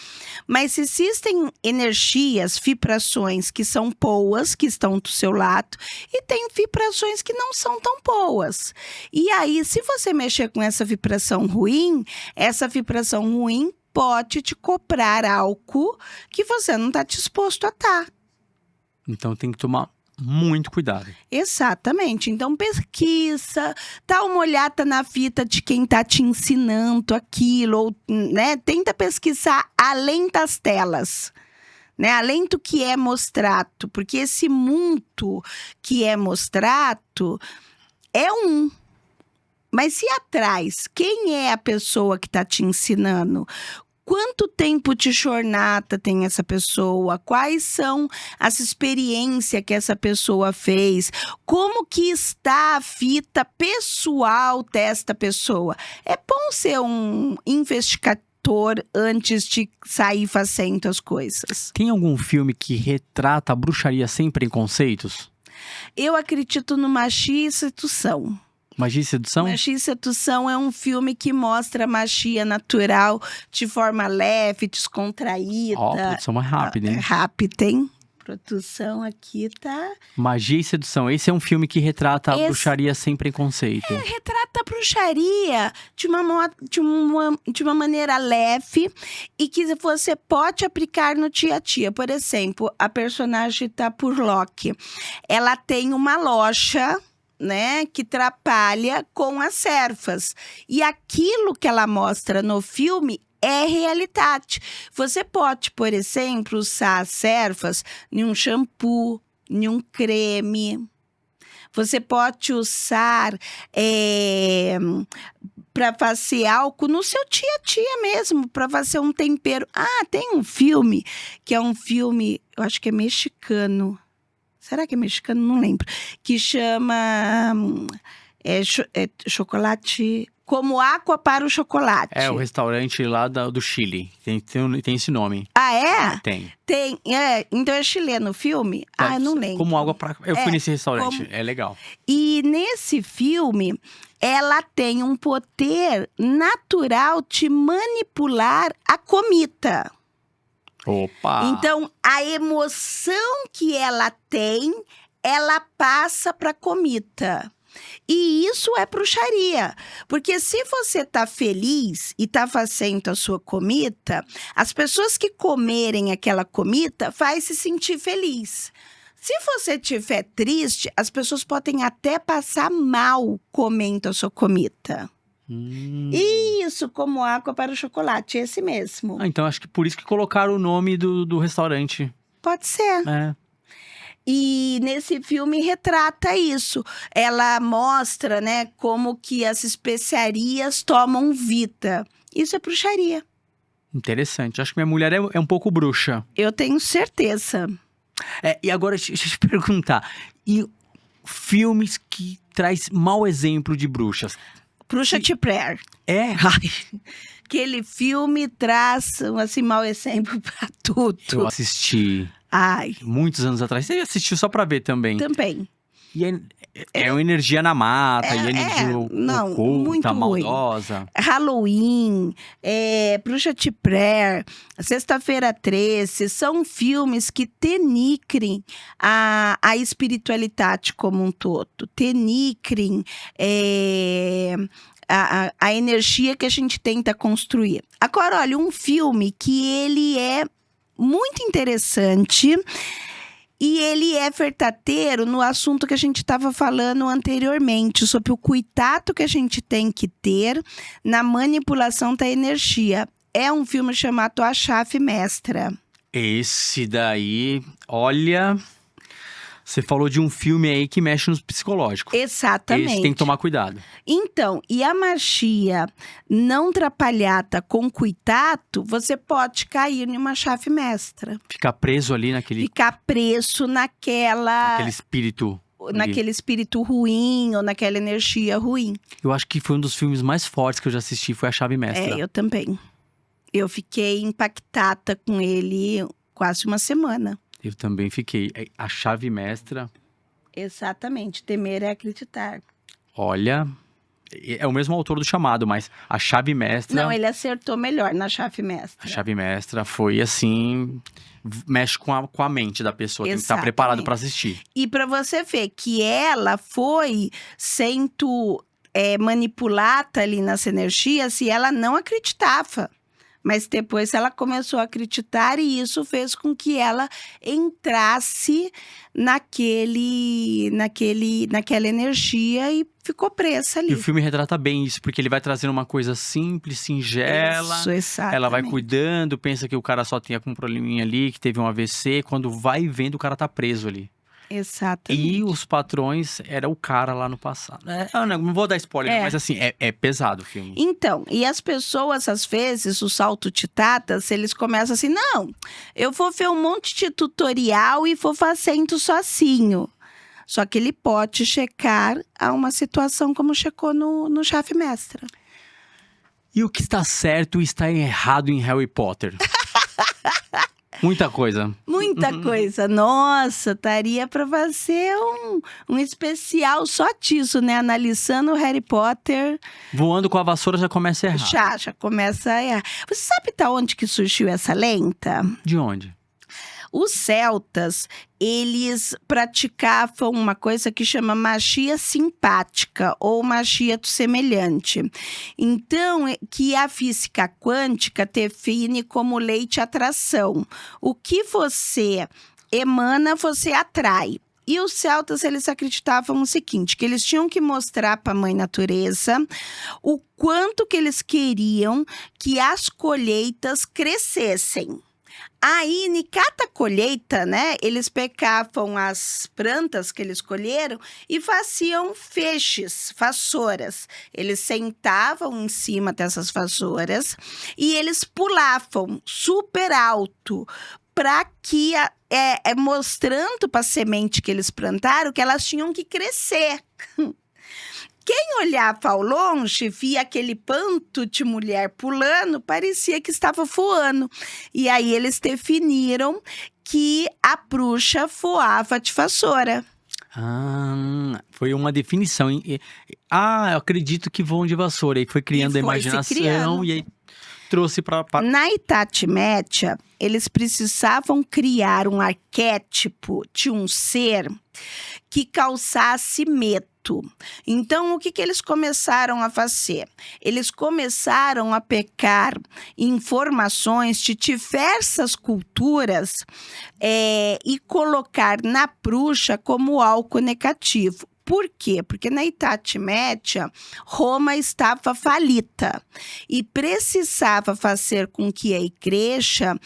Mas existem energias, vibrações que são boas, que estão do seu lado, e tem vibrações que não são tão boas. E aí, se você mexer com essa vibração ruim pode te cobrar algo que você não está disposto a estar. Então tem que tomar muito cuidado. Exatamente. Então pesquisa, dá uma olhada na vida de quem está te ensinando aquilo, ou, né? Tenta pesquisar além das telas. Né? Além do que é mostrado, porque esse mundo que é mostrado é um. Mas e atrás? Quem é a pessoa que está te ensinando? Quanto tempo de jornada tem essa pessoa? Quais são as experiências que essa pessoa fez? Como que está a vida pessoal desta pessoa? É bom ser um investigador antes de sair fazendo as coisas. Tem algum filme que retrata a bruxaria sem preconceitos? Eu acredito no magia e sedução. Magia e sedução? Magia e Sedução é um filme que mostra a magia natural de forma leve, descontraída. Produção mais rápida, hein? Rápida, hein? Produção aqui tá... Magia e Sedução. Esse é um filme que retrata a bruxaria sem preconceito. Retrata a bruxaria de uma maneira leve e que você pode aplicar no dia a dia. Por exemplo, a personagem tá por Loki. Ela tem uma loja... né, que trabalha com as servas. E aquilo que ela mostra no filme é realidade. Você pode, por exemplo, usar as servas em um shampoo, em um creme. Você pode usar para fazer algo no seu dia a dia mesmo, para fazer um tempero. Tem um filme, que é um filme, eu acho que é mexicano. Será que é mexicano? Não lembro. Que chama chocolate... Como água para o chocolate. É, o restaurante lá do Chile. Tem esse nome. É? Tem. Tem. Então é chileno o filme? Eu não lembro. Como água para... Eu fui nesse restaurante. É legal. E nesse filme, ela tem um poder natural de manipular a comida. Opa! Então, a emoção que ela tem, ela passa para a comida. E isso é bruxaria. Porque se você tá feliz e tá fazendo a sua comida, as pessoas que comerem aquela comida vai se sentir feliz. Se você estiver triste, as pessoas podem até passar mal comendo a sua comida. Isso, como água para o chocolate, esse mesmo. Então acho que por isso que colocaram o nome do restaurante. Pode ser. E nesse filme retrata isso. Ela mostra, né, como que as especiarias tomam vida. Isso é bruxaria. Interessante. Acho que minha mulher é um pouco bruxa. Eu tenho certeza. E agora, deixa eu te perguntar. E filmes que traz mau exemplo de bruxas? Bruxa de Blair. Aquele filme traz, assim, mau exemplo pra tudo. Eu assisti muitos anos atrás. Você assistiu só pra ver também? Também. E é uma energia na mata, e energia não, oculta, muito ruim. maldosa. Halloween, Bruxa de Blair, Sexta-feira 13, são filmes que denigrem a espiritualidade como um todo, denigrem a energia que a gente tenta construir. Agora, olha, um filme que ele é muito interessante e ele é verdadeiro no assunto que a gente estava falando anteriormente, sobre o cuidado que a gente tem que ter na manipulação da energia. É um filme chamado A Chave Mestra. Esse daí, olha... Você falou de um filme aí que mexe no psicológico. Exatamente. Esse tem que tomar cuidado. Então, e a magia não atrapalhada com cuidado, você pode cair numa chave mestra. Ficar preso ali Ficar preso naquele espírito. Naquele espírito ruim ou naquela energia ruim. Eu acho que foi um dos filmes mais fortes que eu já assisti, foi A Chave Mestra. Eu também. Eu fiquei impactada com ele quase uma semana. Eu também fiquei. A Chave Mestra... Exatamente. Temer é acreditar. Olha, é o mesmo autor do Chamado, mas A Chave Mestra... Não, ele acertou melhor na Chave Mestra. A Chave Mestra foi assim... Mexe com a mente da pessoa, tem que estar preparado para assistir. E para você ver que ela foi sendo manipulada ali nas energias e ela não acreditava. Mas depois ela começou a acreditar e isso fez com que ela entrasse naquela energia e ficou presa ali. E o filme retrata bem isso, porque ele vai trazendo uma coisa simples, singela. Isso, exatamente. Ela vai cuidando, pensa que o cara só tinha com um probleminha ali, que teve um AVC. Quando vai vendo, o cara tá preso ali. Exatamente. E os patrões era o cara lá no passado. Não vou dar spoiler, mas assim, é pesado o filme. Então, e as pessoas, às vezes, os autodidatas, eles começam assim, não, eu vou ver um monte de tutorial e vou fazendo sozinho. Só que ele pode checar a uma situação como checou no Chave Mestra. E o que está certo e está errado em Harry Potter? Muita coisa. Muita coisa. Nossa, daria para fazer um especial só disso, né? Analisando o Harry Potter. Voando com a vassoura já começa a errar. Já começa a errar. Você sabe de onde que surgiu essa lenda? De onde? Os celtas, eles praticavam uma coisa que chama magia simpática ou magia do semelhante. Então, que a física quântica define como lei de atração. O que você emana, você atrai. E os celtas, eles acreditavam o seguinte, que eles tinham que mostrar para a mãe natureza o quanto que eles queriam que as colheitas crescessem. Aí, em cada colheita, né, eles pegavam as plantas que eles colheram e faziam feixes, vassouras. Eles sentavam em cima dessas vassouras e eles pulavam super alto para que, mostrando para a semente que eles plantaram que elas tinham que crescer. Quem olhava ao longe, via aquele bando de mulher pulando, parecia que estava voando. E aí eles definiram que a bruxa voava de vassoura. Foi uma definição. Eu acredito que voam de vassoura. E foi criando a imaginação e aí trouxe para... Na Idade Média, eles precisavam criar um arquétipo de um ser que causasse medo. Então, o que eles começaram a fazer? Eles começaram a pegar informações de diversas culturas e colocar na bruxa como algo negativo. Por quê? Porque na Idade Média, Roma estava falida e precisava fazer com que a igreja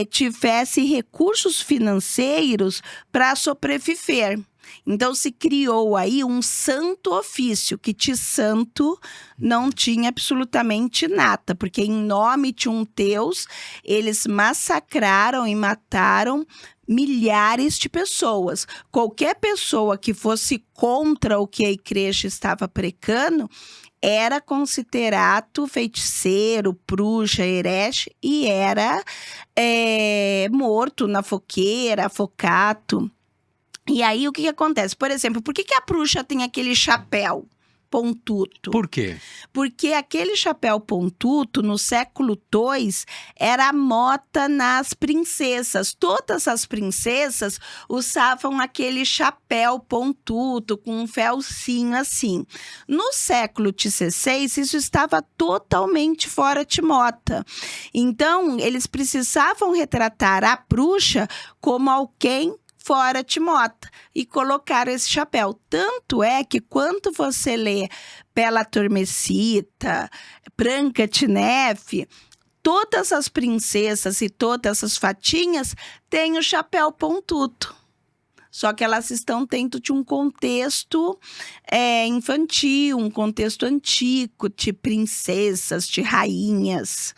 tivesse recursos financeiros para sobreviver. Então, se criou aí um santo ofício, que de santo não tinha absolutamente nada, porque em nome de um Deus, eles massacraram e mataram milhares de pessoas. Qualquer pessoa que fosse contra o que a igreja estava pregando, era considerado feiticeiro, bruxa, herege, e era morto na fogueira, afocado. E aí, o que acontece? Por exemplo, por que a bruxa tem aquele chapéu pontudo? Por quê? Porque aquele chapéu pontudo, no século II, era a moda nas princesas. Todas as princesas usavam aquele chapéu pontudo, com um felcinho assim. No século XVI, isso estava totalmente fora de moda. Então, eles precisavam retratar a bruxa como alguém fora de moda e colocaram esse chapéu. Tanto é que quando você lê Bela Adormecida, Branca de Neve, todas as princesas e todas as fatinhas têm o chapéu pontudo. Só que elas estão dentro de um contexto infantil, um contexto antigo, de princesas, de rainhas.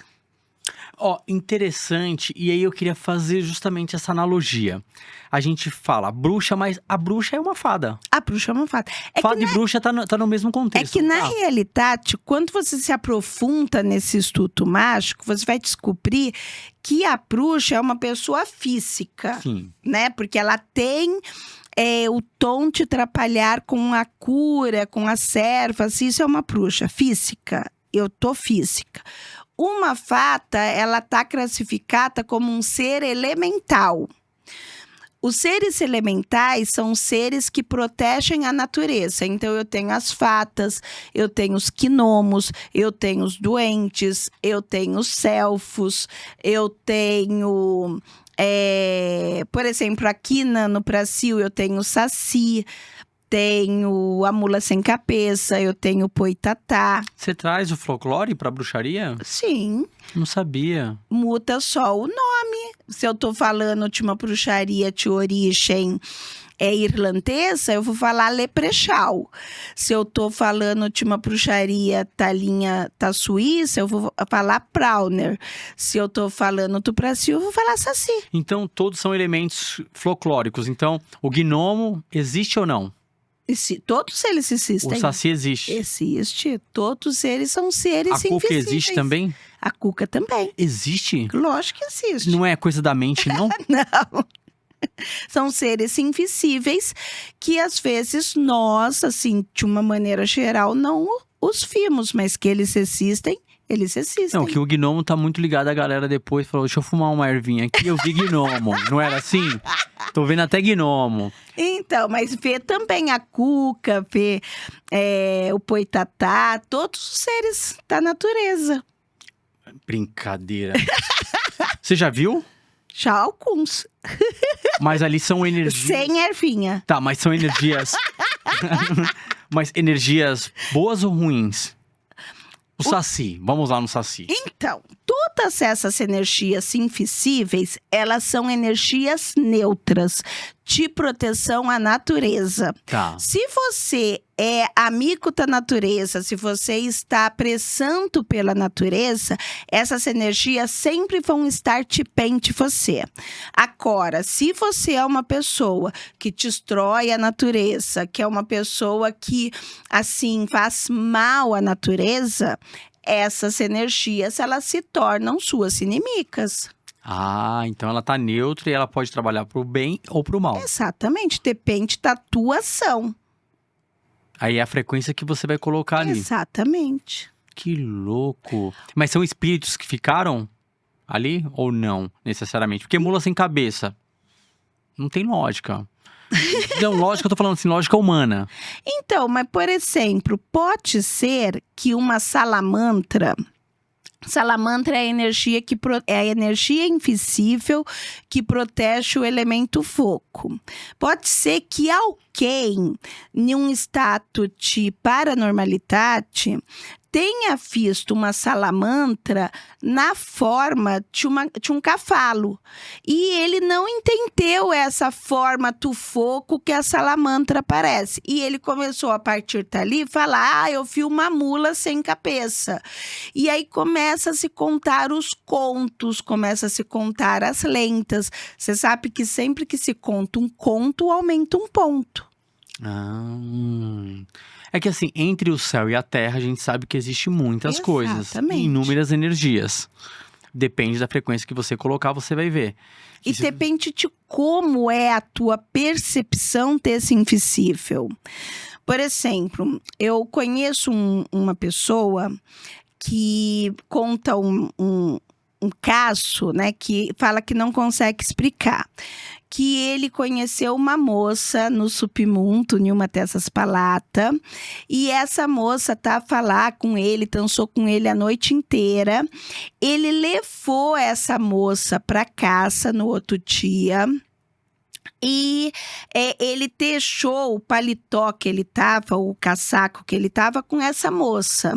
Ó, interessante, e aí eu queria fazer justamente essa analogia. A gente fala bruxa, mas a bruxa é uma fada. A bruxa é uma fada. Fada e bruxa tá no mesmo É contexto. que, na tá? realidade, quando você se aprofunda nesse estudo mágico, você vai descobrir que a bruxa é uma pessoa física, Sim. né? Porque ela tem o tom de trabalhar com a cura, com as ervas. Isso é uma bruxa física. Eu tô física. Uma fata, ela tá classificada como um ser elemental. Os seres elementais são seres que protegem a natureza. Então, eu tenho as fatas, eu tenho os gnomos, eu tenho os duendes, eu tenho os elfos, eu tenho... por exemplo, aqui no Brasil, eu tenho o saci, tenho a mula sem cabeça, eu tenho o poitatá. Você traz o folclore pra bruxaria? Sim. Não sabia. Muda só o nome. Se eu tô falando de uma bruxaria de origem irlandesa, eu vou falar leprechaun. Se eu tô falando de uma bruxaria da Suíça, eu vou falar Brauner. Se eu tô falando do Brasil, eu vou falar saci. Então, todos são elementos folclóricos. Então, o gnomo existe ou não? Todos eles existem. O saci existe. Existe. Todos eles são seres A cuca invisíveis. existe também? A cuca também. Existe? Lógico que existe. Não é coisa da mente, não? Não. São seres invisíveis que, às vezes, nós, assim, de uma maneira geral, não os vimos, mas que eles existem, eles existem. Não, que o gnomo tá muito ligado à galera depois. Falou, deixa eu fumar uma ervinha aqui, eu vi gnomo. Não era assim? Tô vendo até gnomo. Então, mas vê também a cuca, vê o poitatá, todos os seres da natureza. Brincadeira. Você já viu? Já alguns. Mas ali são energias... Sem ervinha. Tá, mas são energias... Mas energias boas ou ruins? O saci. Vamos lá no saci. Então, todas essas energias invisíveis, elas são energias neutras de proteção à natureza. Tá. Se você é amigo da natureza, se você está prezando pela natureza, essas energias sempre vão estar te bem de você. Agora, se você é uma pessoa que destrói a natureza, que é uma pessoa que, assim, faz mal à natureza, essas energias, elas se tornam suas inimigas. Ah, então ela tá neutra e ela pode trabalhar pro bem ou pro mal. Exatamente, depende da tua ação. Aí é a frequência que você vai colocar ali. Exatamente. Que louco. Mas são espíritos que ficaram ali ou não, necessariamente? Porque mula sem cabeça. Não tem lógica. Não, lógica, eu tô falando assim, lógica humana. Então, mas por exemplo, pode ser que uma salamandra é a energia é a energia invisível que protege o elemento fogo. Pode ser que alguém, em um estado de paranormalidade, tenha visto uma salamandra na forma de um cavalo. E ele não entendeu essa forma do fogo que a salamandra parece. E ele começou, a partir dali, falar, eu vi uma mula sem cabeça. E aí começa a se contar os contos, começa a se contar as lendas. Você sabe que sempre que se conta um conto, aumenta um ponto. É que assim, entre o céu e a terra, a gente sabe que existe muitas coisas. Exatamente. Inúmeras energias. Depende da frequência que você colocar, você vai ver. E depende de como é a tua percepção desse invisível. Por exemplo, eu conheço uma pessoa que conta um caso, né, que fala que não consegue explicar. Que ele conheceu uma moça no submundo, em uma dessas palatas, e essa moça tá a falar com ele, dançou com ele a noite inteira. Ele levou essa moça para casa no outro dia. E ele deixou o paletó que ele tava, o casaco que ele tava com essa moça.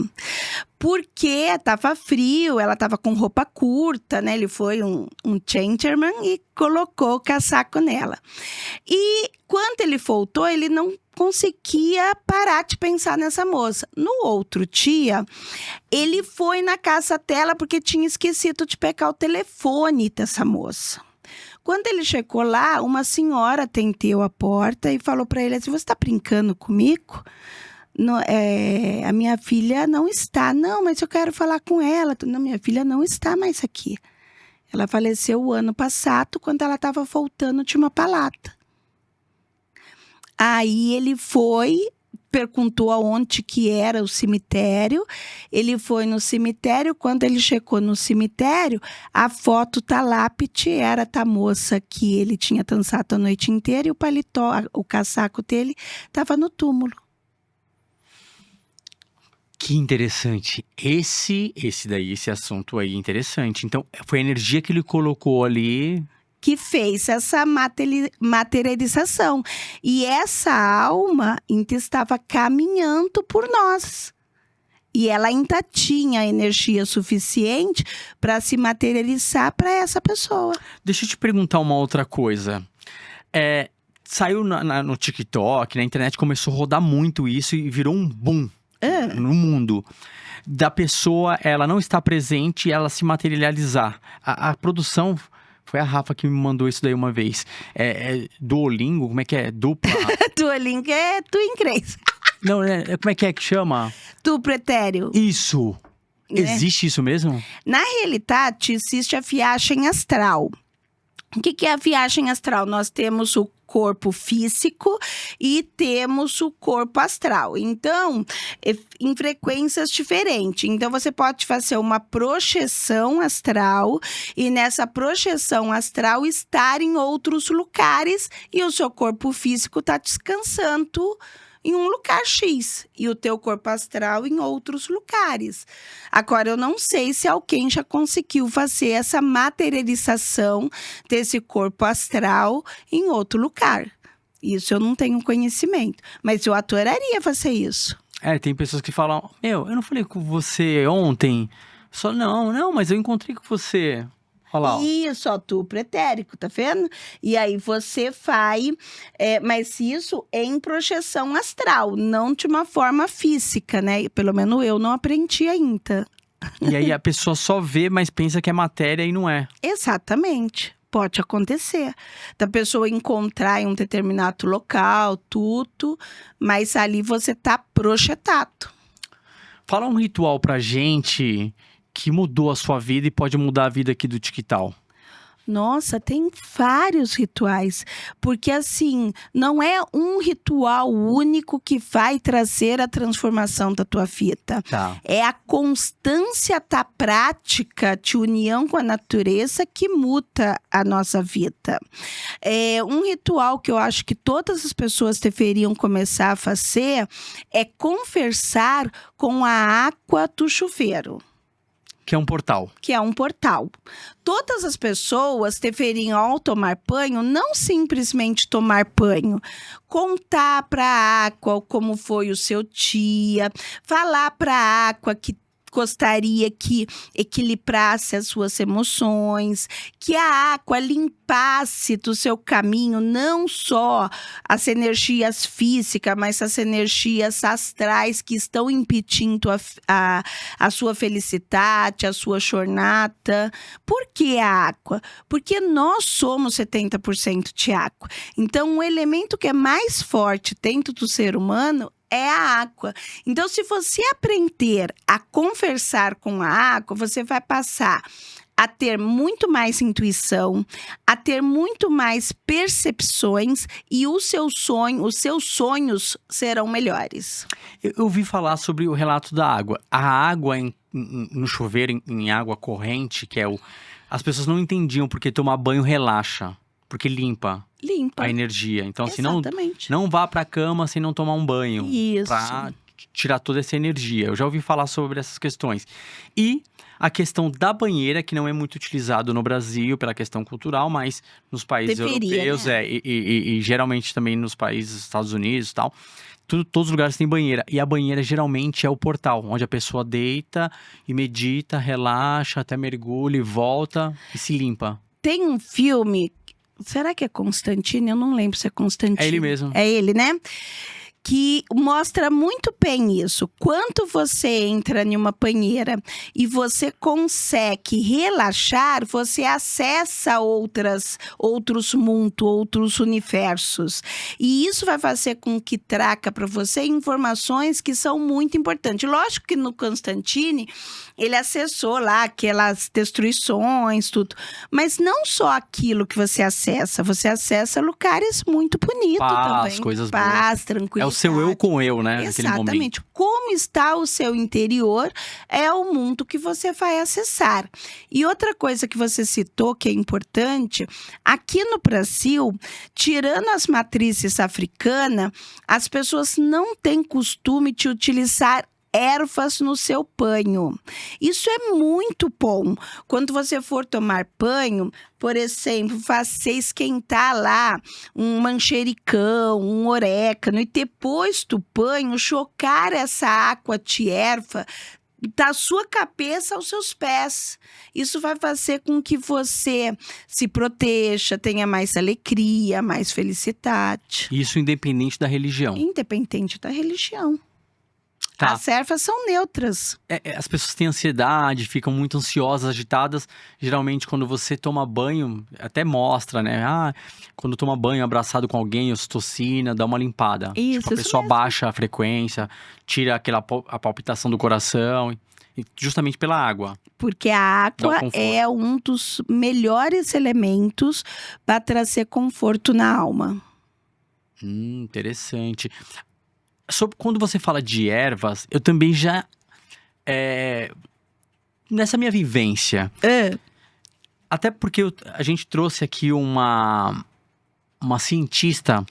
Porque tava frio, ela tava com roupa curta, né? Ele foi um gentleman e colocou o casaco nela. E quando ele voltou, ele não conseguia parar de pensar nessa moça. No outro dia, ele foi na casa dela porque tinha esquecido de pegar o telefone dessa moça. Quando ele chegou lá, uma senhora atendeu a porta e falou para ele assim: você está brincando comigo? A minha filha não está. Não, mas eu quero falar com ela. Não, minha filha não está mais aqui. Ela faleceu o ano passado, quando ela estava voltando de uma palata. Aí ele foi, perguntou aonde que era o cemitério. Ele foi no cemitério. Quando ele chegou no cemitério, a foto da lápide era da moça que ele tinha dançado a noite inteira e o paletó, o casaco dele, estava no túmulo. Que interessante. Esse assunto aí é interessante. Então, foi a energia que ele colocou ali que fez essa materialização. E essa alma ainda estava caminhando por nós. E ela ainda tinha energia suficiente para se materializar para essa pessoa. Deixa eu te perguntar uma outra coisa. Saiu no TikTok, na internet, começou a rodar muito isso e virou um boom no mundo. Da pessoa, ela não estar presente e ela se materializar. A produção... Foi a Rafa que me mandou isso daí uma vez. Duolingo? Como é que é? Dupla? Duolingo é tu em inglês. Não, como é que chama? Tu pretéreo. Isso. Né? Existe isso mesmo? Na realidade, existe a viagem astral. O que é a viagem astral? Nós temos o corpo físico e temos o corpo astral. Então, em frequências diferentes. Então, você pode fazer uma projeção astral e nessa projeção astral estar em outros lugares e o seu corpo físico está descansando em um lugar X e o teu corpo astral em outros lugares. Agora, eu não sei se alguém já conseguiu fazer essa materialização desse corpo astral em outro lugar. Isso eu não tenho conhecimento, mas eu adoraria fazer isso. Tem pessoas que falam, eu não falei com você ontem? Só, não, mas eu encontrei com você. Olha lá. Isso, ó, tu pretérico, tá vendo? E aí você vai, mas isso é em projeção astral, não de uma forma física, né? Pelo menos eu não aprendi ainda. E aí a pessoa só vê, mas pensa que é matéria e não é. Exatamente. Pode acontecer. Da pessoa encontrar em um determinado local, tudo, mas ali você tá projetado. Fala um ritual pra gente que mudou a sua vida e pode mudar a vida aqui do TikTok. Nossa, tem vários rituais, porque assim, não é um ritual único que vai trazer a transformação da tua vida. Tá. É a constância da prática de união com a natureza que muda a nossa vida. Um ritual que eu acho que todas as pessoas deveriam começar a fazer é conversar com a água do chuveiro. Que é um portal. Que é um portal. Todas as pessoas deveriam, ao tomar banho, não simplesmente tomar banho, contar para a água como foi o seu dia, falar para a água que gostaria que equilibrasse as suas emoções, que a água limpasse do seu caminho não só as energias físicas, mas as energias astrais que estão impedindo a sua felicidade, a sua jornada. Por que a água? Porque nós somos 70% de água. Então, o elemento que é mais forte dentro do ser humano é a água. Então, se você aprender a conversar com a água, você vai passar a ter muito mais intuição, a ter muito mais percepções e os seus sonhos serão melhores. Eu ouvi falar sobre o relato da água. A água no chuveiro, em água corrente, que é o... As pessoas não entendiam porque tomar banho relaxa, porque limpa Limpa. a energia. Então, assim, Exatamente. não vá pra cama sem não tomar um banho. Isso. Pra tirar toda essa energia. Eu já ouvi falar sobre essas questões. E a questão da banheira, que não é muito utilizado no Brasil pela questão cultural, mas nos países Deveria, europeus, né? e geralmente também nos países dos Estados Unidos e tal. Todos os lugares têm banheira. E a banheira geralmente é o portal, onde a pessoa deita e medita, relaxa, até mergulha e volta e se limpa. Tem um filme, será que é Constantine? Eu não lembro se é Constantine. É ele mesmo. É ele, né? Que mostra muito bem isso. Quando você entra em uma banheira e você consegue relaxar, você acessa outros mundos, outros universos. E isso vai fazer com que traga para você informações que são muito importantes. Lógico que no Constantine, ele acessou lá aquelas destruições, tudo. Mas não só aquilo que você acessa lugares muito bonitos Paz, também. coisas Paz, boas. tranquilidade. É o seu eu com eu, né? Naquele momento. Exatamente. Como está o seu interior é o mundo que você vai acessar. E outra coisa que você citou que é importante, aqui no Brasil, tirando as matrizes africanas, as pessoas não têm costume de utilizar ervas no seu banho. Isso é muito bom. Quando você for tomar banho, por exemplo, você esquentar lá um manjericão, um orégano, e depois do banho, chocar essa água de erva da sua cabeça aos seus pés. Isso vai fazer com que você se proteja, tenha mais alegria, mais felicidade. Isso independente da religião. Independente da religião. Tá. As ervas são neutras. As pessoas têm ansiedade, ficam muito ansiosas, agitadas. Geralmente, quando você toma banho, até mostra, né? Quando toma banho abraçado com alguém, ocitocina, dá uma limpada. Isso, Tipo, a isso pessoa mesmo. baixa a frequência, tira a palpitação do coração, e justamente pela água. Porque a água Dá um conforto. é um dos melhores elementos para trazer conforto na alma. Interessante. Quando você fala de ervas, eu também já... nessa minha vivência, até porque a gente trouxe aqui uma cientista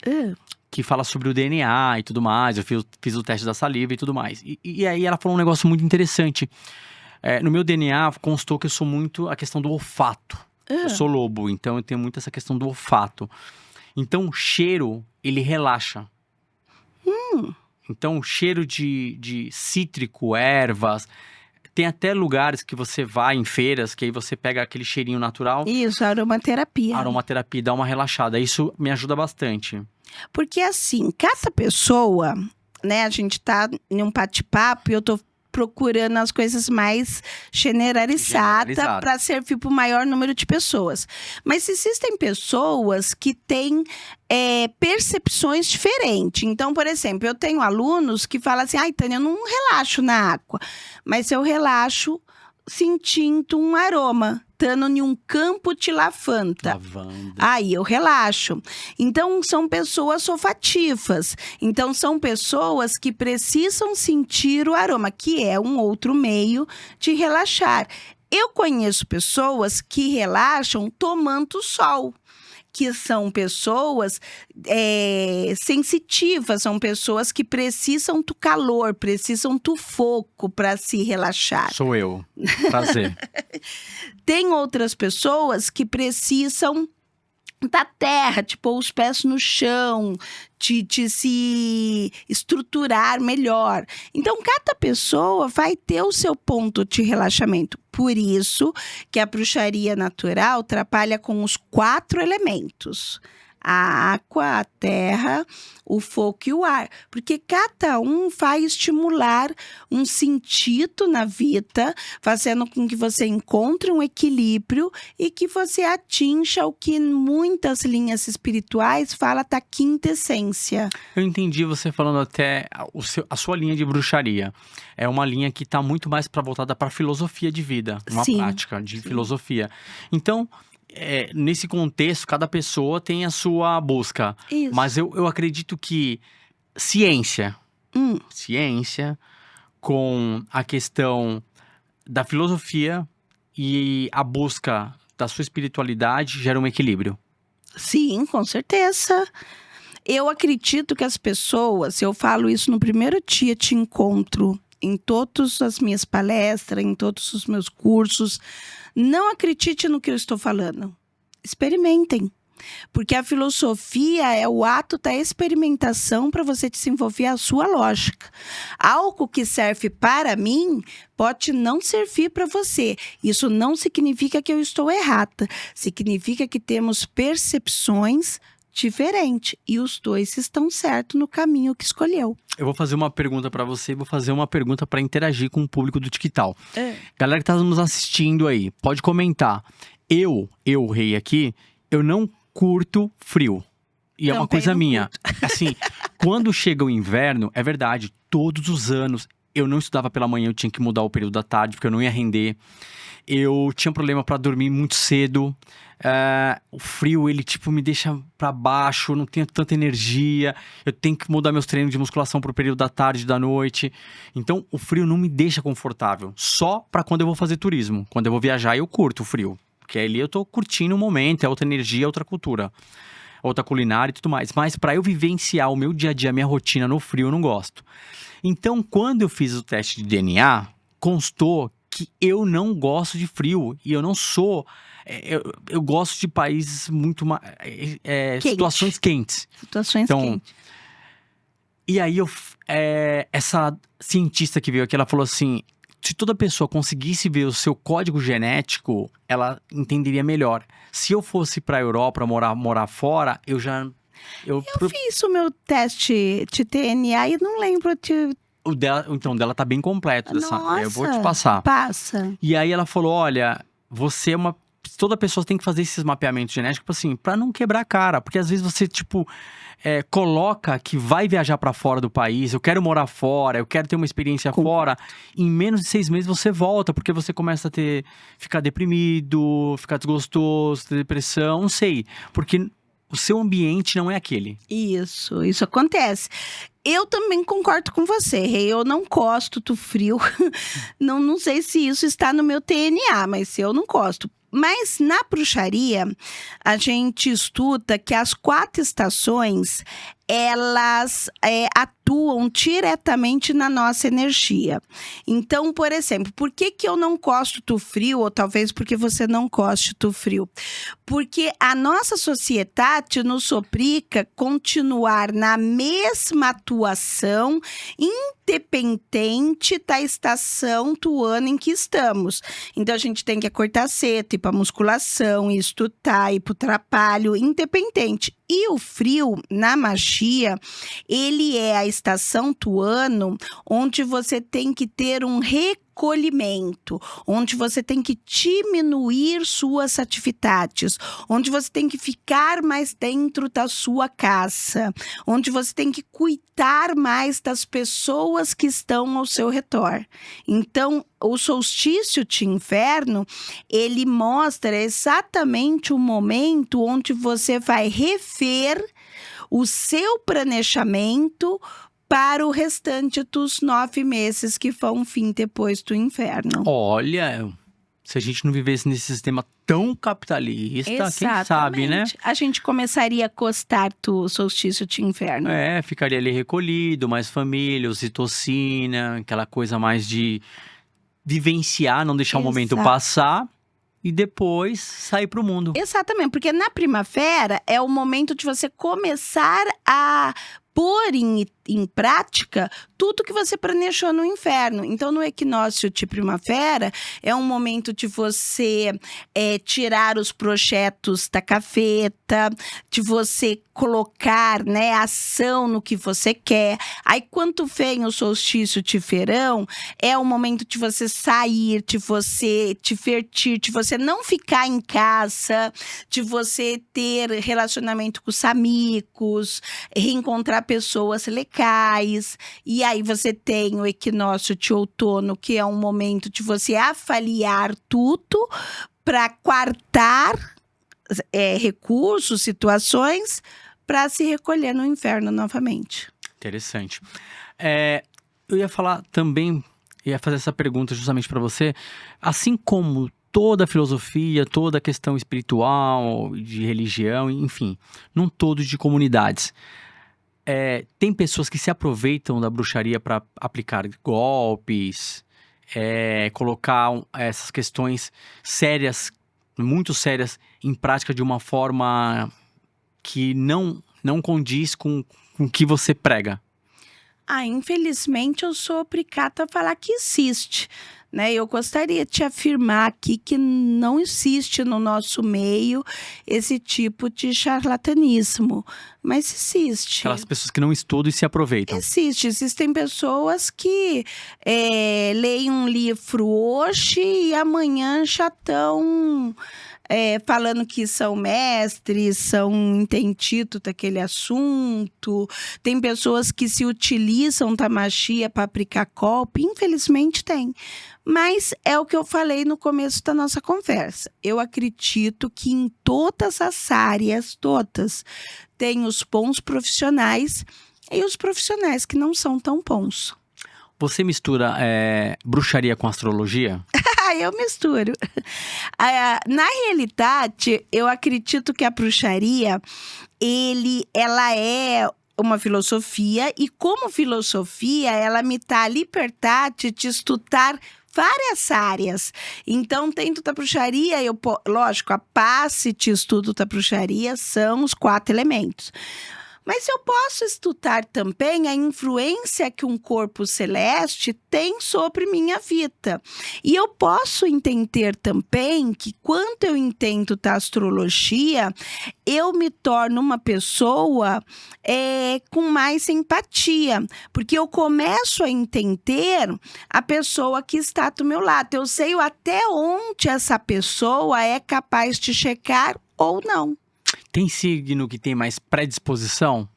que fala sobre o DNA e tudo mais. Eu fiz o teste da saliva e tudo mais. E aí ela falou um negócio muito interessante. No meu DNA constou que eu sou muito a questão do olfato. Eu sou lobo, então eu tenho muito essa questão do olfato. Então o cheiro, ele relaxa. Então o cheiro de cítrico, ervas... Tem até lugares que você vai em feiras, que aí você pega aquele cheirinho natural. Isso, aromaterapia. Aromaterapia, dá uma relaxada. Isso me ajuda bastante. Porque assim, cada pessoa, né? A gente tá em um bate-papo e eu tô procurando as coisas mais generalizadas para servir para o maior número de pessoas. Mas existem pessoas que têm percepções diferentes. Então, por exemplo, eu tenho alunos que falam assim, Tânia, eu não relaxo na água, mas eu relaxo sentindo um aroma, estando em um campo de lavanda. Aí eu relaxo. Então, são pessoas olfativas. Então, são pessoas que precisam sentir o aroma, que é um outro meio de relaxar. Eu conheço pessoas que relaxam tomando sol, que são pessoas sensitivas, são pessoas que precisam do calor, precisam do fogo para se relaxar. Sou eu. Prazer. Tem outras pessoas que precisam da terra, de pôr os pés no chão, de se estruturar melhor. Então, cada pessoa vai ter o seu ponto de relaxamento. Por isso que a bruxaria natural trabalha com os 4 elementos. A água, a terra, o fogo e o ar. Porque cada um vai estimular um sentido na vida, fazendo com que você encontre um equilíbrio e que você atinja o que muitas linhas espirituais fala da quinta essência. Eu entendi você falando até a sua linha de bruxaria. É uma linha que está muito mais voltada para filosofia de vida, uma Sim, prática de sim. filosofia. Então, nesse contexto, cada pessoa tem a sua busca. Isso. Mas eu acredito que ciência com a questão da filosofia e a busca da sua espiritualidade gera um equilíbrio. Sim, com certeza. Eu acredito que as pessoas, eu falo isso no primeiro dia de encontro, em todas as minhas palestras, em todos os meus cursos, não acredite no que eu estou falando. Experimentem. Porque a filosofia é o ato da experimentação para você desenvolver a sua lógica. Algo que serve para mim pode não servir para você. Isso não significa que eu estou errada. Significa que temos percepções diferentes e os dois estão certos no caminho que escolheu. Eu vou fazer uma pergunta para você e vou fazer uma pergunta para interagir com o público do TikTok. Galera que tá nos assistindo aí, pode comentar. Eu, rei aqui, eu não curto frio. E é uma coisa minha. Assim, quando chega o inverno, é verdade, todos os anos eu não estudava pela manhã, eu tinha que mudar o período da tarde, porque eu não ia render. Eu tinha problema para dormir muito cedo. O frio, ele tipo me deixa para baixo, eu não tenho tanta energia. Eu tenho que mudar meus treinos de musculação pro período da tarde, da noite. Então, o frio não me deixa confortável. Só para quando eu vou fazer turismo. Quando eu vou viajar, eu curto o frio. Porque ali eu tô curtindo o momento, é outra energia, é outra cultura. Outra culinária e tudo mais. Mas para eu vivenciar o meu dia a dia, a minha rotina no frio, eu não gosto. Então, quando eu fiz o teste de DNA, constou que eu não gosto de frio. E eu não sou... Eu gosto de países muito mais... situações quentes. Situações quentes. E aí, essa cientista que veio aqui, ela falou assim... Se toda pessoa conseguisse ver o seu código genético, ela entenderia melhor. Se eu fosse pra Europa morar fora, eu fiz o meu teste de DNA e não lembro de... O dela tá bem completo. Nossa, eu vou te passar. Passa. E aí ela falou, olha, você é uma... Toda pessoa tem que fazer esses mapeamentos genéticos, assim, pra não quebrar a cara. Porque às vezes você, tipo... coloca que vai viajar pra fora do país, eu quero morar fora, eu quero ter uma experiência fora. Em menos de 6 meses você volta, porque você começa a ficar deprimido, ficar desgostoso, ter depressão, não sei. Porque o seu ambiente não é aquele. Isso acontece. Eu também concordo com você, Rei. Eu não gosto do frio. Não sei se isso está no meu DNA, mas eu não gosto. Mas na bruxaria, a gente estuda que as 4 estações, elas atuam diretamente na nossa energia. Então, por exemplo, por que eu não gosto do frio? Ou talvez porque você não goste do frio? Porque a nossa sociedade nos obriga a continuar na mesma atuação, independente da estação do ano em que estamos. Então, a gente tem que acordar cedo, ir para musculação, estudar, ir para o trabalho, independente. E o frio, na magia, ele é a estação do ano onde você tem que ter um recolhimento, onde você tem que diminuir suas atividades, onde você tem que ficar mais dentro da sua casa, onde você tem que cuidar mais das pessoas que estão ao seu redor. Então, o solstício de inverno, ele mostra exatamente o momento onde você vai rever o seu planejamento para o restante dos 9 meses que vão vir depois do inverno. Olha, se a gente não vivesse nesse sistema tão capitalista, quem sabe, né? A gente começaria a gostar do solstício de inverno. Ficaria ali recolhido, mais família, ocitocina, aquela coisa mais de vivenciar, não deixar o momento passar e depois sair para o mundo. Exatamente, porque na primavera é o momento de você começar a pôr em prática tudo que você planejou no inverno. Então, no equinócio de primavera, é um momento de você tirar os projetos da gaveta, de você colocar, né, ação no que você quer. Aí, quando vem o solstício de verão, é o momento de você sair, de você te divertir, de você não ficar em casa, de você ter relacionamento com os amigos, reencontrar pessoas legais. E aí você tem o equinócio de outono, que é um momento de você avaliar tudo para quartar recursos, situações, para se recolher no inverno novamente. Interessante. Eu ia falar também, ia fazer essa pergunta justamente para você. Assim como toda a filosofia, toda a questão espiritual, de religião, enfim, num todo de comunidades, tem pessoas que se aproveitam da bruxaria para aplicar golpes, colocar essas questões sérias, muito sérias, em prática de uma forma que não condiz com o que você prega. Infelizmente, eu sou obrigada a falar que existe, né? Eu gostaria de afirmar aqui que não existe no nosso meio esse tipo de charlatanismo, mas existe. Aquelas pessoas que não estudam e se aproveitam. Existem pessoas que leem um livro hoje e amanhã já estão falando que são mestres, são entendidos daquele assunto. Tem pessoas que se utilizam da magia para aplicar golpe. Infelizmente tem. Mas é o que eu falei no começo da nossa conversa. Eu acredito que em todas as áreas, todas, tem os bons profissionais e os profissionais que não são tão bons. Você mistura bruxaria com astrologia? Eu misturo. Na realidade, eu acredito que a bruxaria, ela é uma filosofia, e como filosofia, ela me dá a liberdade de estudar várias áreas. Então, dentro da bruxaria, lógico, a base de estudo da bruxaria são os 4 elementos. Mas eu posso estudar também a influência que um corpo celeste tem sobre minha vida. E eu posso entender também que quando eu entendo da astrologia, eu me torno uma pessoa com mais empatia. Porque eu começo a entender a pessoa que está do meu lado. Eu sei até onde essa pessoa é capaz de chegar ou não. Tem signo que tem mais predisposição?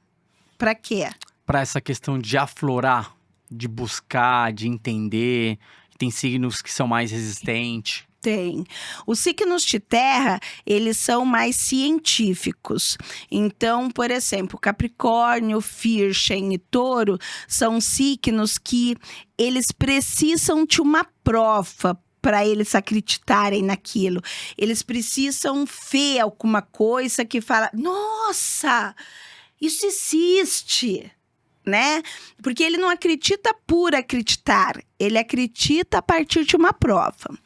Para quê? Para essa questão de aflorar, de buscar, de entender. Tem signos que são mais resistentes? Tem. Os signos de terra, eles são mais científicos. Então, por exemplo, Capricórnio, Virgem e Touro são signos que eles precisam de uma prova para eles acreditarem naquilo. Eles precisam ver alguma coisa que fala, nossa, isso existe, né? Porque ele não acredita por acreditar, ele acredita a partir de uma prova.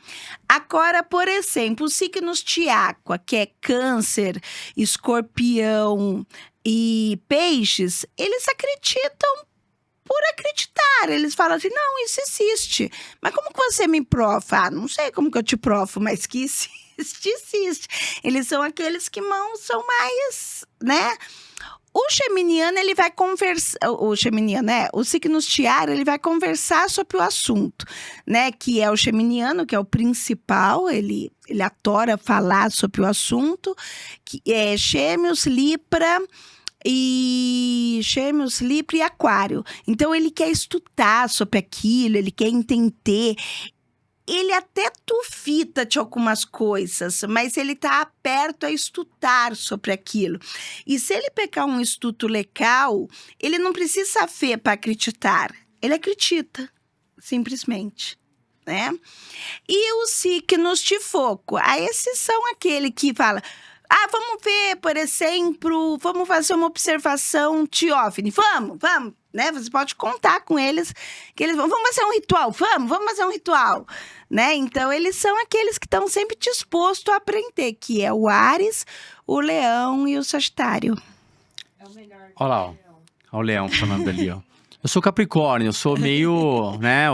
Agora, por exemplo, os signos de água, que é Câncer, Escorpião e Peixes, eles acreditam por acreditar. Eles falam assim, não, isso existe. Mas como que você me prova? Não sei como que eu te provo, mas que existe. Eles são aqueles que são mais, né? O geminiano, ele vai conversar, o signo de ar, ele vai conversar sobre o assunto, né? Que é o geminiano, que é o principal, ele adora falar sobre o assunto, que é Gêmeos, Libra e Aquário. Então, ele quer estudar sobre aquilo, ele quer entender. Ele até duvida de algumas coisas, mas ele está aberto a estudar sobre aquilo. E se ele pegar um estudo legal, ele não precisa ver para acreditar. Ele acredita, simplesmente, né? E os signos de fogo, esses são aquele que fala... vamos ver, por exemplo, vamos fazer uma observação de OVNI. Vamos, né? Você pode contar com eles, que eles vão, vamos fazer um ritual, vamos fazer um ritual, né? Então, eles são aqueles que estão sempre dispostos a aprender, que é o Áries, o Leão e o Sagitário. Olha lá, ó. Olha o leão falando ali, ó. Eu sou Capricórnio, eu sou meio, né,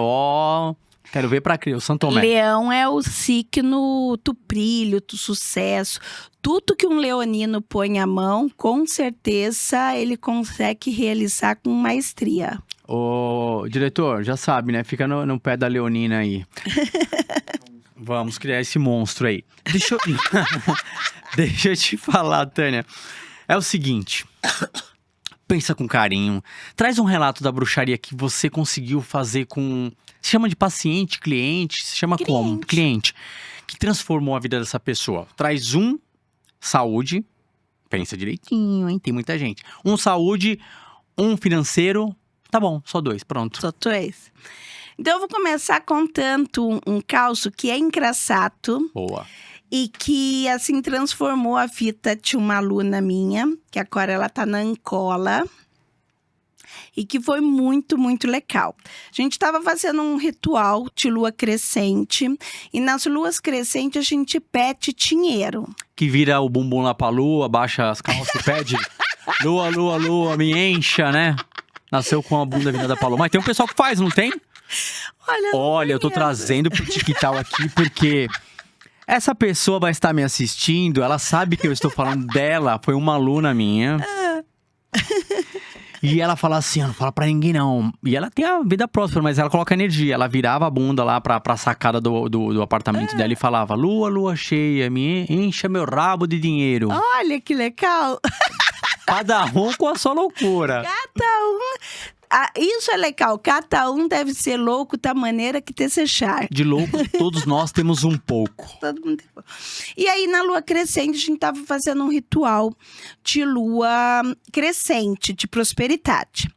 quero ver pra criar, o São Tomé. Leão é o signo do brilho, do sucesso. Tudo que um leonino põe a mão, com certeza ele consegue realizar com maestria. Ô, diretor, já sabe, né? Fica no pé da leonina aí. Vamos criar esse monstro aí. Deixa eu te falar, Tânia. É o seguinte... Pensa com carinho. Traz um relato da bruxaria que você conseguiu fazer com... Se chama de paciente, cliente? Se chama como? Cliente. Que transformou a vida dessa pessoa. Traz um, saúde. Pensa direitinho, hein? Tem muita gente. Um, saúde. Um, financeiro. Tá bom, só 2, pronto. Só 2. Então, eu vou começar contando um caos que é engraçado. Boa. E que, assim, transformou a vida de uma aluna minha, que agora ela tá na Angola. E que foi muito, muito legal. A gente estava fazendo um ritual de lua crescente. E nas luas crescentes, a gente pede dinheiro. Que vira o bumbum lá pra lua, baixa as calças e pede. Lua, lua, lua, me encha, né? Nasceu com a bunda virada pra lua. Mas tem um pessoal que faz, não tem? Olha, eu tô trazendo pro TikTok aqui porque... Essa pessoa vai estar me assistindo, ela sabe que eu estou falando dela, foi uma aluna minha. E ela fala assim, não fala pra ninguém não. E ela tem a vida próspera, mas ela coloca energia. Ela virava a bunda lá pra sacada do apartamento dela e falava, lua, lua cheia, me encha meu rabo de dinheiro. Olha que legal. Cada um com a sua loucura. Cada um... isso é legal, cada um deve ser louco da maneira que desejar. De louco, todos nós temos um pouco. Todo mundo tem um pouco. E aí, na lua crescente, a gente estava fazendo um ritual de lua crescente, de prosperidade.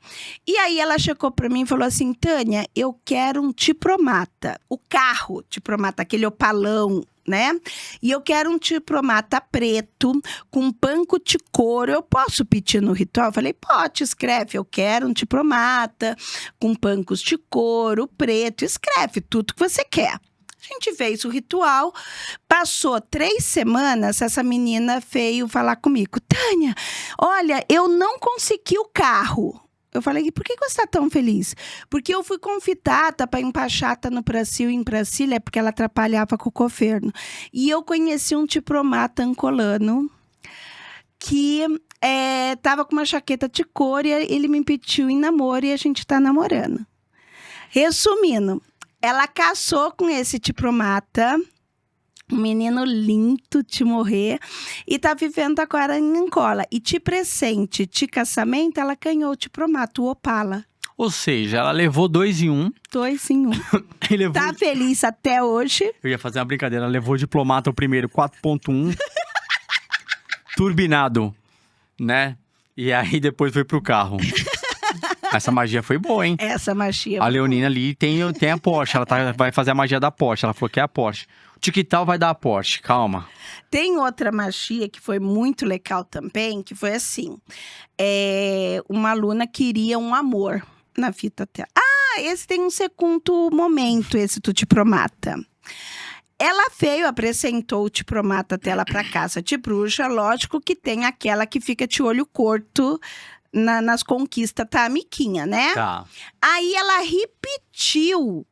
E aí, ela chegou para mim e falou assim, Tânia, eu quero um diplomata. O carro diplomata, aquele opalão, né? E eu quero um diplomata preto, com banco de couro. Eu posso pedir no ritual? Eu falei, pode, escreve. Eu quero um diplomata com bancos de couro preto. Escreve tudo que você quer. A gente fez o ritual, passou 3 semanas, essa menina veio falar comigo. Tânia, olha, eu não consegui o carro. Eu falei, por que você está tão feliz? Porque eu fui convidada para empachata no Brasil, em Brasília, porque ela atrapalhava com o governo. E eu conheci um diplomata angolano que estava com uma jaqueta de couro e ele me pediu em namoro e a gente está namorando. Resumindo, ela casou com esse diplomata, um menino lindo de morrer, e tá vivendo agora em Angola. E de presente, de casamento, ela ganhou o diplomata, o Opala. Ou seja, ela levou 2 em 1. 2 em 1. Levou... Tá feliz até hoje. Eu ia fazer uma brincadeira, ela levou o diplomata o primeiro, 4.1. Turbinado, né? E aí depois foi pro carro. Essa magia foi boa, hein? Essa magia. A Leonina ali tem a Porsche, ela vai fazer a magia da Porsche, ela falou que é a Porsche. O TikTok vai dar a Porsche, calma. Tem outra magia que foi muito legal também, que foi assim. Uma aluna queria um amor na vida dela. Esse tem um segundo momento, esse do diplomata. Ela veio, apresentou o diplomata dela para casa de bruxa. Lógico que tem aquela que fica de olho curto nas conquistas da amiguinha, né? Tá. Aí ela repetiu,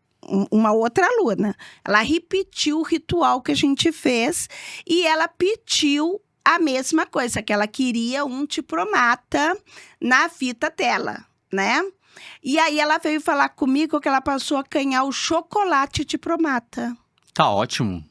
uma outra aluna, ela repetiu o ritual que a gente fez e ela pediu a mesma coisa, que ela queria um diplomata na vida dela, né? E aí ela veio falar comigo que ela passou a ganhar o chocolate diplomata. Tá ótimo.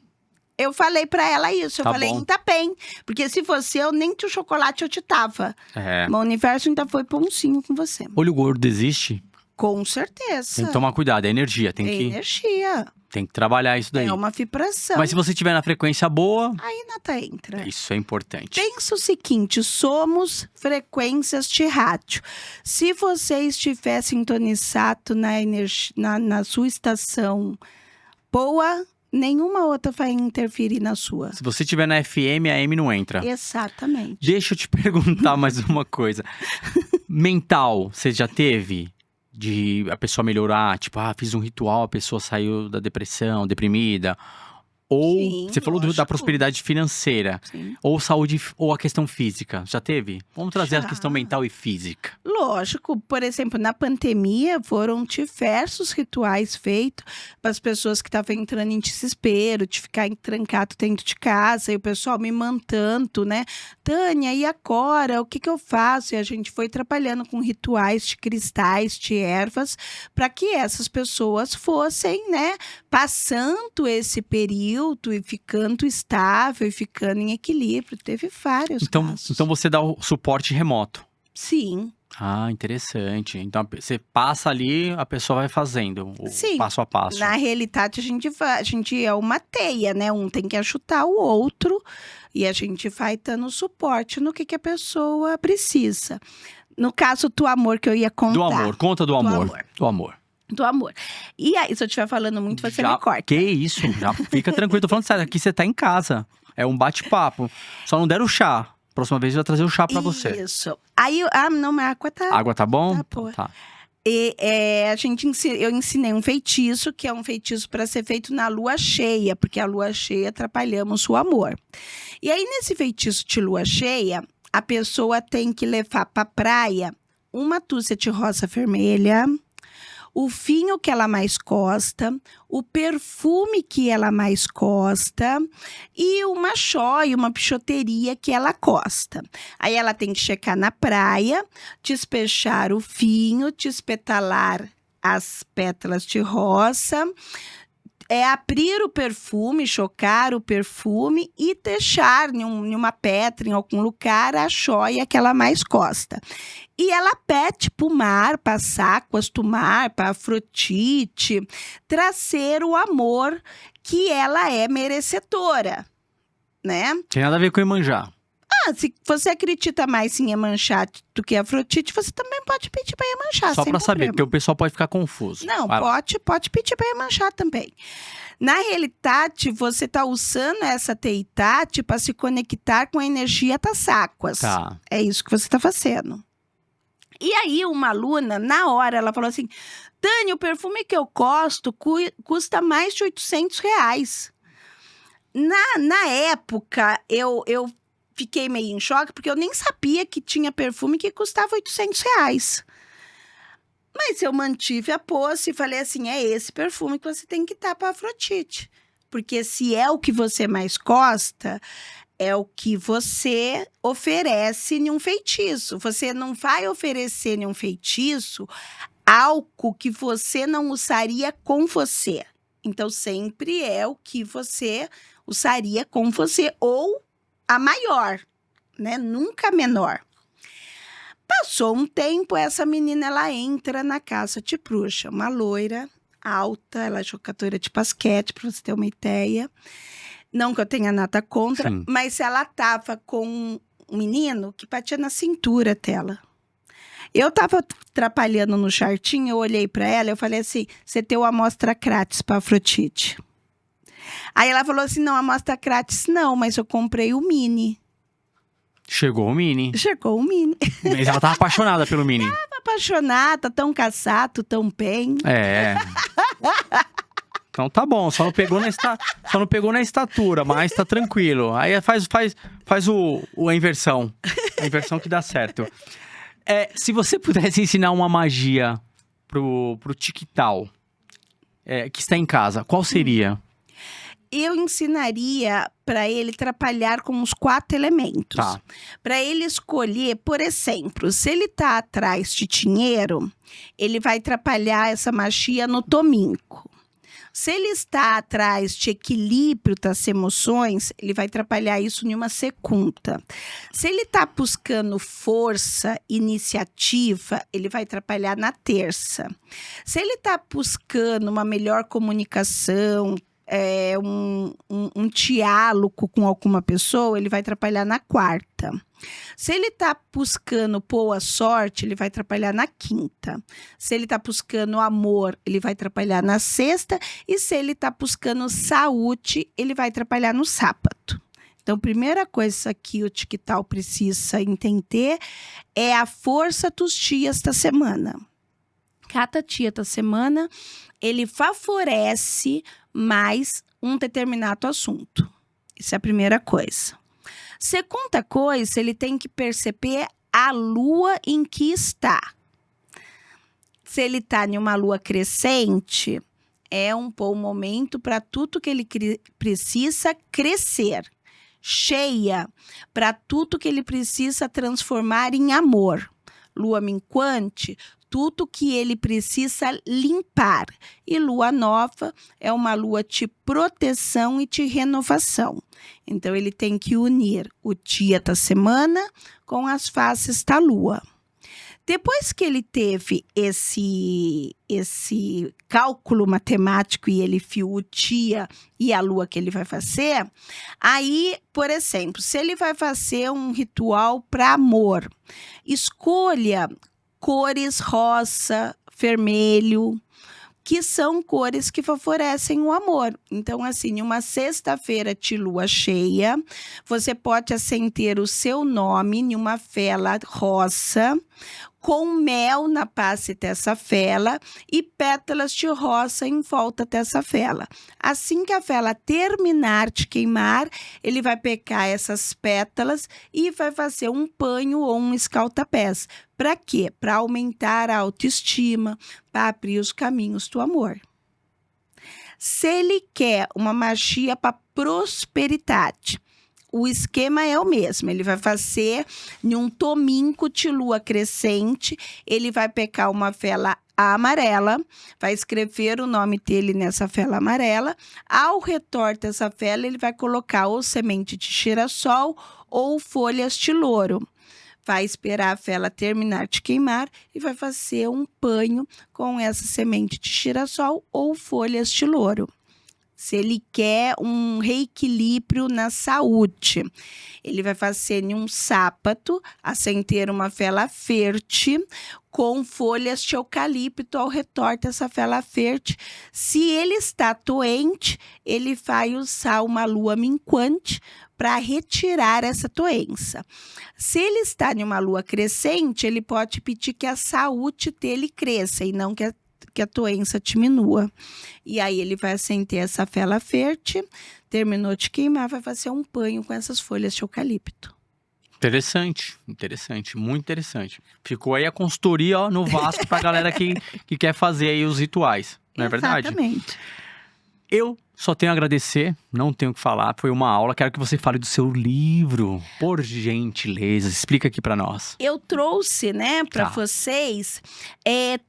Eu falei pra ela isso, eu Tá falei, bom. ainda bem, porque se fosse eu, nem de chocolate eu te tava. Mas o universo ainda foi bonzinho com você. Olho gordo existe? Com certeza. Tem que tomar cuidado, é energia, tem Energia. que trabalhar isso daí. É uma vibração. Mas se você estiver na frequência boa, Aí nada entra. isso é importante. Pensa o seguinte, somos frequências de rádio. Se você estiver sintonizado na sua estação boa, nenhuma outra vai interferir na sua. Se você estiver na FM, a AM não entra. Exatamente. Deixa eu te perguntar mais uma coisa. Mental, você já teve? De a pessoa melhorar, tipo, fiz um ritual, a pessoa saiu da depressão, deprimida. Ou Sim, você falou da lógico. prosperidade financeira, Sim. ou saúde, ou a questão física. Já teve? Vamos trazer a Já. questão mental e física. Lógico, por exemplo, na pandemia foram diversos rituais feitos para as pessoas que estavam entrando em desespero, de ficar trancado dentro de casa, e o pessoal me mandando, né? Tânia, e agora? O que eu faço? E a gente foi trabalhando com rituais de cristais, de ervas, para que essas pessoas fossem, né, passando esse período e ficando estável e ficando em equilíbrio. Teve vários casos. Então você dá o suporte remoto. Sim. Ah, interessante. Então você passa ali, a pessoa vai fazendo o Sim, passo a passo. Na realidade, a gente é uma teia, né? Um tem que ajudar o outro e a gente vai dando suporte no que a pessoa precisa. No caso do amor que eu ia contar. Do amor, conta do amor. amor. Do amor. Do amor. E aí, se eu estiver falando muito, você me corta. Que isso, já fica tranquilo. Tô falando sério, aqui você tá em casa. É um bate-papo. Só não deram o chá. Próxima vez eu vou trazer o chá pra você. Isso. Aí, não, mas a água tá... Água tá bom? Tá boa. Tá. E, eu ensinei um feitiço, que é um feitiço para ser feito na lua cheia, porque a lua cheia atrapalhamos o amor. E aí, nesse feitiço de lua cheia, a pessoa tem que levar para praia uma dúzia de rosa vermelha, o vinho que ela mais gosta, o perfume que ela mais gosta e uma joia, uma bijuteria que ela gosta. Aí ela tem que chegar na praia, despejar o vinho, despetalar as pétalas de rosa, abrir o perfume, chocar o perfume e deixar em uma pedra, em algum lugar, a joia que ela mais gosta. E ela pede para o mar, para as águas do mar, para Afrodite, trazer o amor que ela é merecedora, né? Tem nada a ver com Iemanjá. Se você acredita mais em Iemanjá do que Afrodite, você também pode pedir para Iemanjá, Só sem pra saber, problema. porque o pessoal pode ficar confuso. Não, Vai lá. pode pedir para Iemanjá também. Na realidade, você está usando essa teitade para se conectar com a energia das águas. Tá. É isso que você está fazendo. E aí, uma aluna, na hora, ela falou assim, Tânia, o perfume que eu gosto custa mais de R$800. Na época, eu fiquei meio em choque, porque eu nem sabia que tinha perfume que custava R$800. Mas eu mantive a posse e falei assim, é esse perfume que você tem que dar para Afrodite. Porque se é o que você mais gosta, é o que você oferece em um feitiço. Você não vai oferecer em um feitiço algo que você não usaria com você. Então, sempre é o que você usaria com você ou a maior, né? Nunca a menor. Passou um tempo, essa menina, ela entra na casa de bruxa. Uma loira, alta, ela é jogadora de basquete, para você ter uma ideia. Não que eu tenha nada contra, Sim. mas ela tava com um menino que batia na cintura dela. Eu tava atrapalhando no chartinho, eu olhei para ela, eu falei assim, você tem uma amostra grátis para Afrodite. Aí ela falou assim, não, amostra grátis não, mas eu comprei o mini. Chegou o Mini. Chegou o mini. Mas ela tava apaixonada pelo Mini. Apaixonada, tão casado, tão bem. É. Então tá bom, só não pegou na estatura, mas tá tranquilo. Aí faz a inversão. A inversão que dá certo. Se você pudesse ensinar uma magia pro Tiquitau, que está em casa, qual seria? Eu ensinaria para ele trabalhar com os 4 elementos. Tá. Para ele escolher, por exemplo, se ele está atrás de dinheiro, ele vai trabalhar essa magia no domingo. Se ele está atrás de equilíbrio das emoções, ele vai trabalhar isso em uma segunda. Se ele está buscando força, iniciativa, ele vai trabalhar na terça. Se ele está buscando uma melhor comunicação, um diálogo com alguma pessoa, ele vai trabalhar na quarta. Se ele está buscando boa sorte, ele vai trabalhar na quinta. Se ele está buscando amor, ele vai trabalhar na sexta. E se ele está buscando saúde, ele vai trabalhar no sábado. Então, primeira coisa que o Tiquitau precisa entender é a força dos dias da semana. Cada dia da semana, ele favorece mais um determinado assunto. Isso é a primeira coisa. Segunda coisa, ele tem que perceber a lua em que está. Se ele está em uma lua crescente, é um bom momento para tudo que ele precisa crescer. Cheia, para tudo que ele precisa transformar em amor. Lua minguante, tudo que ele precisa limpar. E lua nova é uma lua de proteção e de renovação. Então, ele tem que unir o dia da semana com as fases da lua. Depois que ele teve esse cálculo matemático e ele viu o dia e a lua que ele vai fazer, aí, por exemplo, se ele vai fazer um ritual para amor, escolha cores rosa, vermelho, que são cores que favorecem o amor. Então, assim, uma sexta-feira de lua cheia, você pode acender o seu nome em uma vela rosa, com mel na base dessa vela e pétalas de rosa em volta dessa vela. Assim que a vela terminar de queimar, ele vai pegar essas pétalas e vai fazer um banho ou um escalda-pés. Para quê? Para aumentar a autoestima, para abrir os caminhos do amor. Se ele quer uma magia para prosperidade, o esquema é o mesmo, ele vai fazer em um domingo de lua crescente, ele vai pegar uma vela amarela, vai escrever o nome dele nessa vela amarela, ao redor dessa vela ele vai colocar ou semente de girassol ou folhas de louro. Vai esperar a vela terminar de queimar e vai fazer um banho com essa semente de girassol ou folhas de louro. Se ele quer um reequilíbrio na saúde, ele vai fazer em um sábado, acender uma vela verde com folhas de eucalipto ao redor dessa vela verde. Se ele está doente, ele vai usar uma lua minguante para retirar essa doença. Se ele está em uma lua crescente, ele pode pedir que a saúde dele cresça e não que a doença diminua. E aí ele vai acender essa vela verde, terminou de queimar, vai fazer um banho com essas folhas de eucalipto. Interessante, muito interessante. Ficou aí a consultoria, ó, no Vasco pra galera que quer fazer aí os rituais, não é verdade? Exatamente. Eu só tenho a agradecer, não tenho o que falar, foi uma aula. Quero que você fale do seu livro, por gentileza, explica aqui pra nós. Eu trouxe, né, para vocês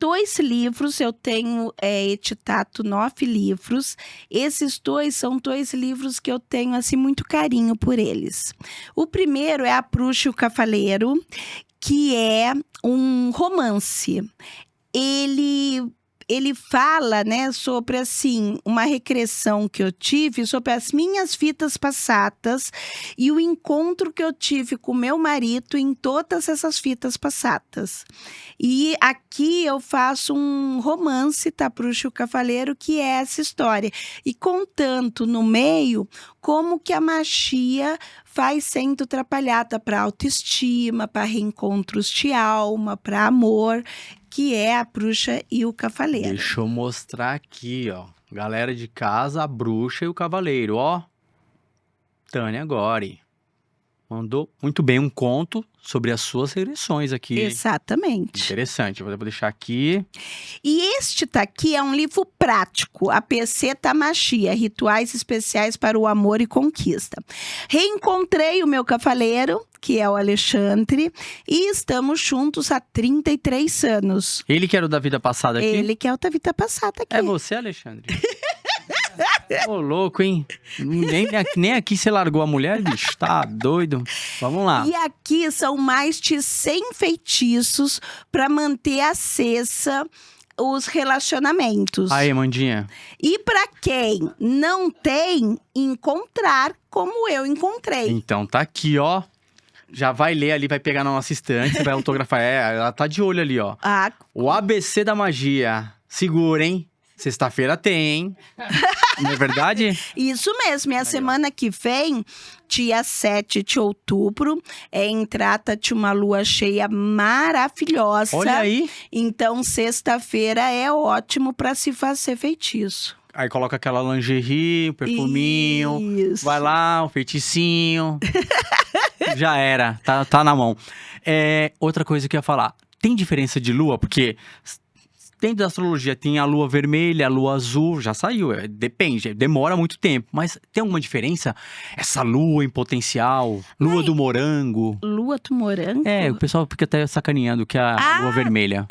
2 livros, eu tenho editado 9 livros. Esses 2 são 2 livros que eu tenho, assim, muito carinho por eles. O primeiro é A Bruxa e o Cavaleiro, que é um romance. Ele fala, né, sobre, assim, uma regressão que eu tive sobre as minhas vidas passadas e o encontro que eu tive com meu marido em todas essas vidas passadas. E aqui eu faço um romance, tá, Bruxa e o Cavaleiro, que é essa história. E contando no meio como que a magia vai sendo trabalhada para autoestima, para reencontros de alma, para amor, que é A Bruxa e o Cavaleiro. Deixa eu mostrar aqui, ó. Galera de casa, A Bruxa e o Cavaleiro, ó. Tânia Gori mandou muito bem um conto sobre as suas regressões aqui. Exatamente. Interessante, eu vou deixar aqui. E este aqui é um livro prático, APC da Magia, Rituais Especiais para o Amor e Conquista. Reencontrei o meu cavaleiro, que é o Alexandre, e estamos juntos há 33 anos. Ele que era o da vida passada aqui? Ele que é o da vida passada aqui. É você, Alexandre? Ô, louco, hein? Nem aqui você largou a mulher, bicho. Tá doido? Vamos lá. E aqui são mais de 100 feitiços para manter acesa os relacionamentos. Aí, Mandinha. E para quem não tem, encontrar como eu encontrei. Então tá aqui, ó. Já vai ler ali, vai pegar na nossa estante, você vai autografar. Ela tá de olho ali, ó. O ABC da Magia. Segura, hein? Sexta-feira tem, não é verdade? Isso mesmo, e a semana que vem, dia 7 de outubro, é entrada de uma lua cheia maravilhosa. Olha aí. Então, sexta-feira é ótimo para se fazer feitiço. Aí coloca aquela lingerie, um perfuminho. Isso. Vai lá, um feiticinho. Já era, tá na mão. Outra coisa que eu ia falar. Tem diferença de lua? Porque dentro da astrologia tem a lua vermelha, a lua azul. Já saiu, depende, demora muito tempo. Mas tem alguma diferença? Essa lua em potencial, lua do morango. Lua do morango? O pessoal fica até sacaneando que é a lua vermelha.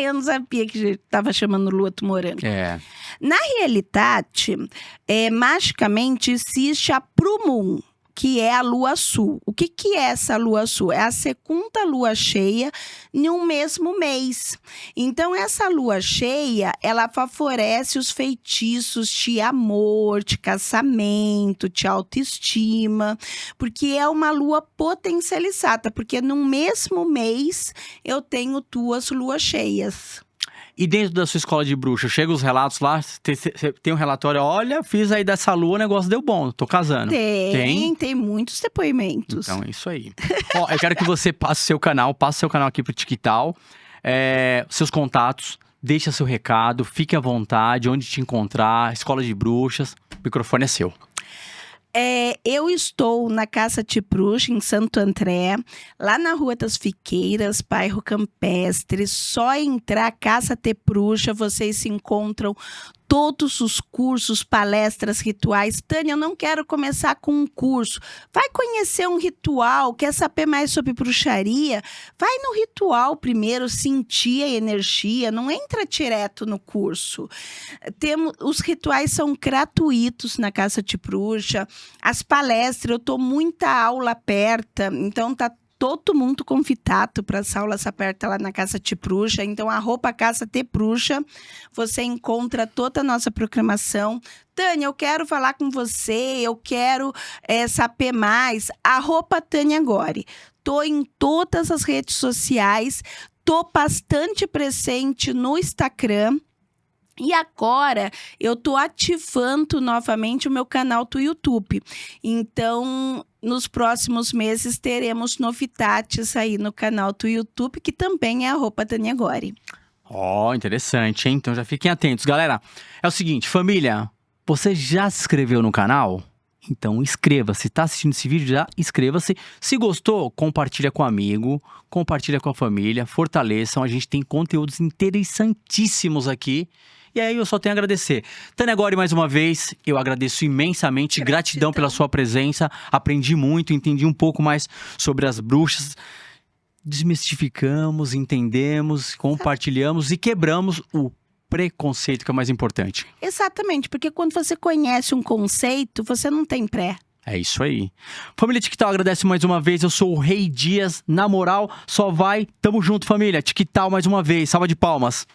Eu não sabia que tava chamando lua do morango. Na realidade, magicamente existe a Pru Moon, que é a lua sul. O que é essa lua sul? É a segunda lua cheia em um mesmo mês. Então, essa lua cheia, ela favorece os feitiços de amor, de casamento, de autoestima, porque é uma lua potencializada, porque no mesmo mês eu tenho 2 luas cheias. E dentro da sua escola de bruxa, chegam os relatos lá, tem um relatório, olha, fiz aí dessa lua, o negócio deu bom, tô casando. Tem muitos depoimentos. Então é isso aí. Ó, eu quero que você passe seu canal aqui pro TikTok, seus contatos, deixa seu recado, fique à vontade, onde te encontrar, escola de bruxas, o microfone é seu. Eu estou na Casa de Bruxa, em Santo André, lá na Rua das Fiqueiras, bairro Campestre. Só entrar Casa de Bruxa, vocês se encontram todos os cursos, palestras, rituais. Tânia, eu não quero começar com um curso. Vai conhecer um ritual, quer saber mais sobre bruxaria? Vai no ritual primeiro, sentir a energia, não entra direto no curso. Os rituais são gratuitos na Casa de Bruxa. As palestras, eu estou muita aula aberta, então tá todo mundo convidado para as aulas abertas lá na Casa de Bruxa. Então, @Casa de Bruxa, você encontra toda a nossa programação. Tânia, eu quero falar com você, eu quero saber mais. @Tânia Gori. Tô em todas as redes sociais, tô bastante presente no Instagram. E agora, eu tô ativando novamente o meu canal do YouTube. Então, nos próximos meses, teremos novidades aí no canal do YouTube, que também é @Tânia Gori. Interessante, hein? Então já fiquem atentos. Galera, é o seguinte, família, você já se inscreveu no canal? Então inscreva-se, tá assistindo esse vídeo, já inscreva-se. Se gostou, compartilha com um amigo, compartilha com a família, fortaleçam. A gente tem conteúdos interessantíssimos aqui. E aí eu só tenho a agradecer. Tânia Gori, mais uma vez, eu agradeço imensamente. Gratidão pela sua presença. Aprendi muito, entendi um pouco mais sobre as bruxas. Desmistificamos, entendemos, compartilhamos e quebramos o preconceito, que é o mais importante. Exatamente, porque quando você conhece um conceito, você não tem pré. É isso aí. Família TikTok, agradece mais uma vez. Eu sou o Rei Dias. Na moral, só vai. Tamo junto, família. TikTok mais uma vez. Salva de palmas.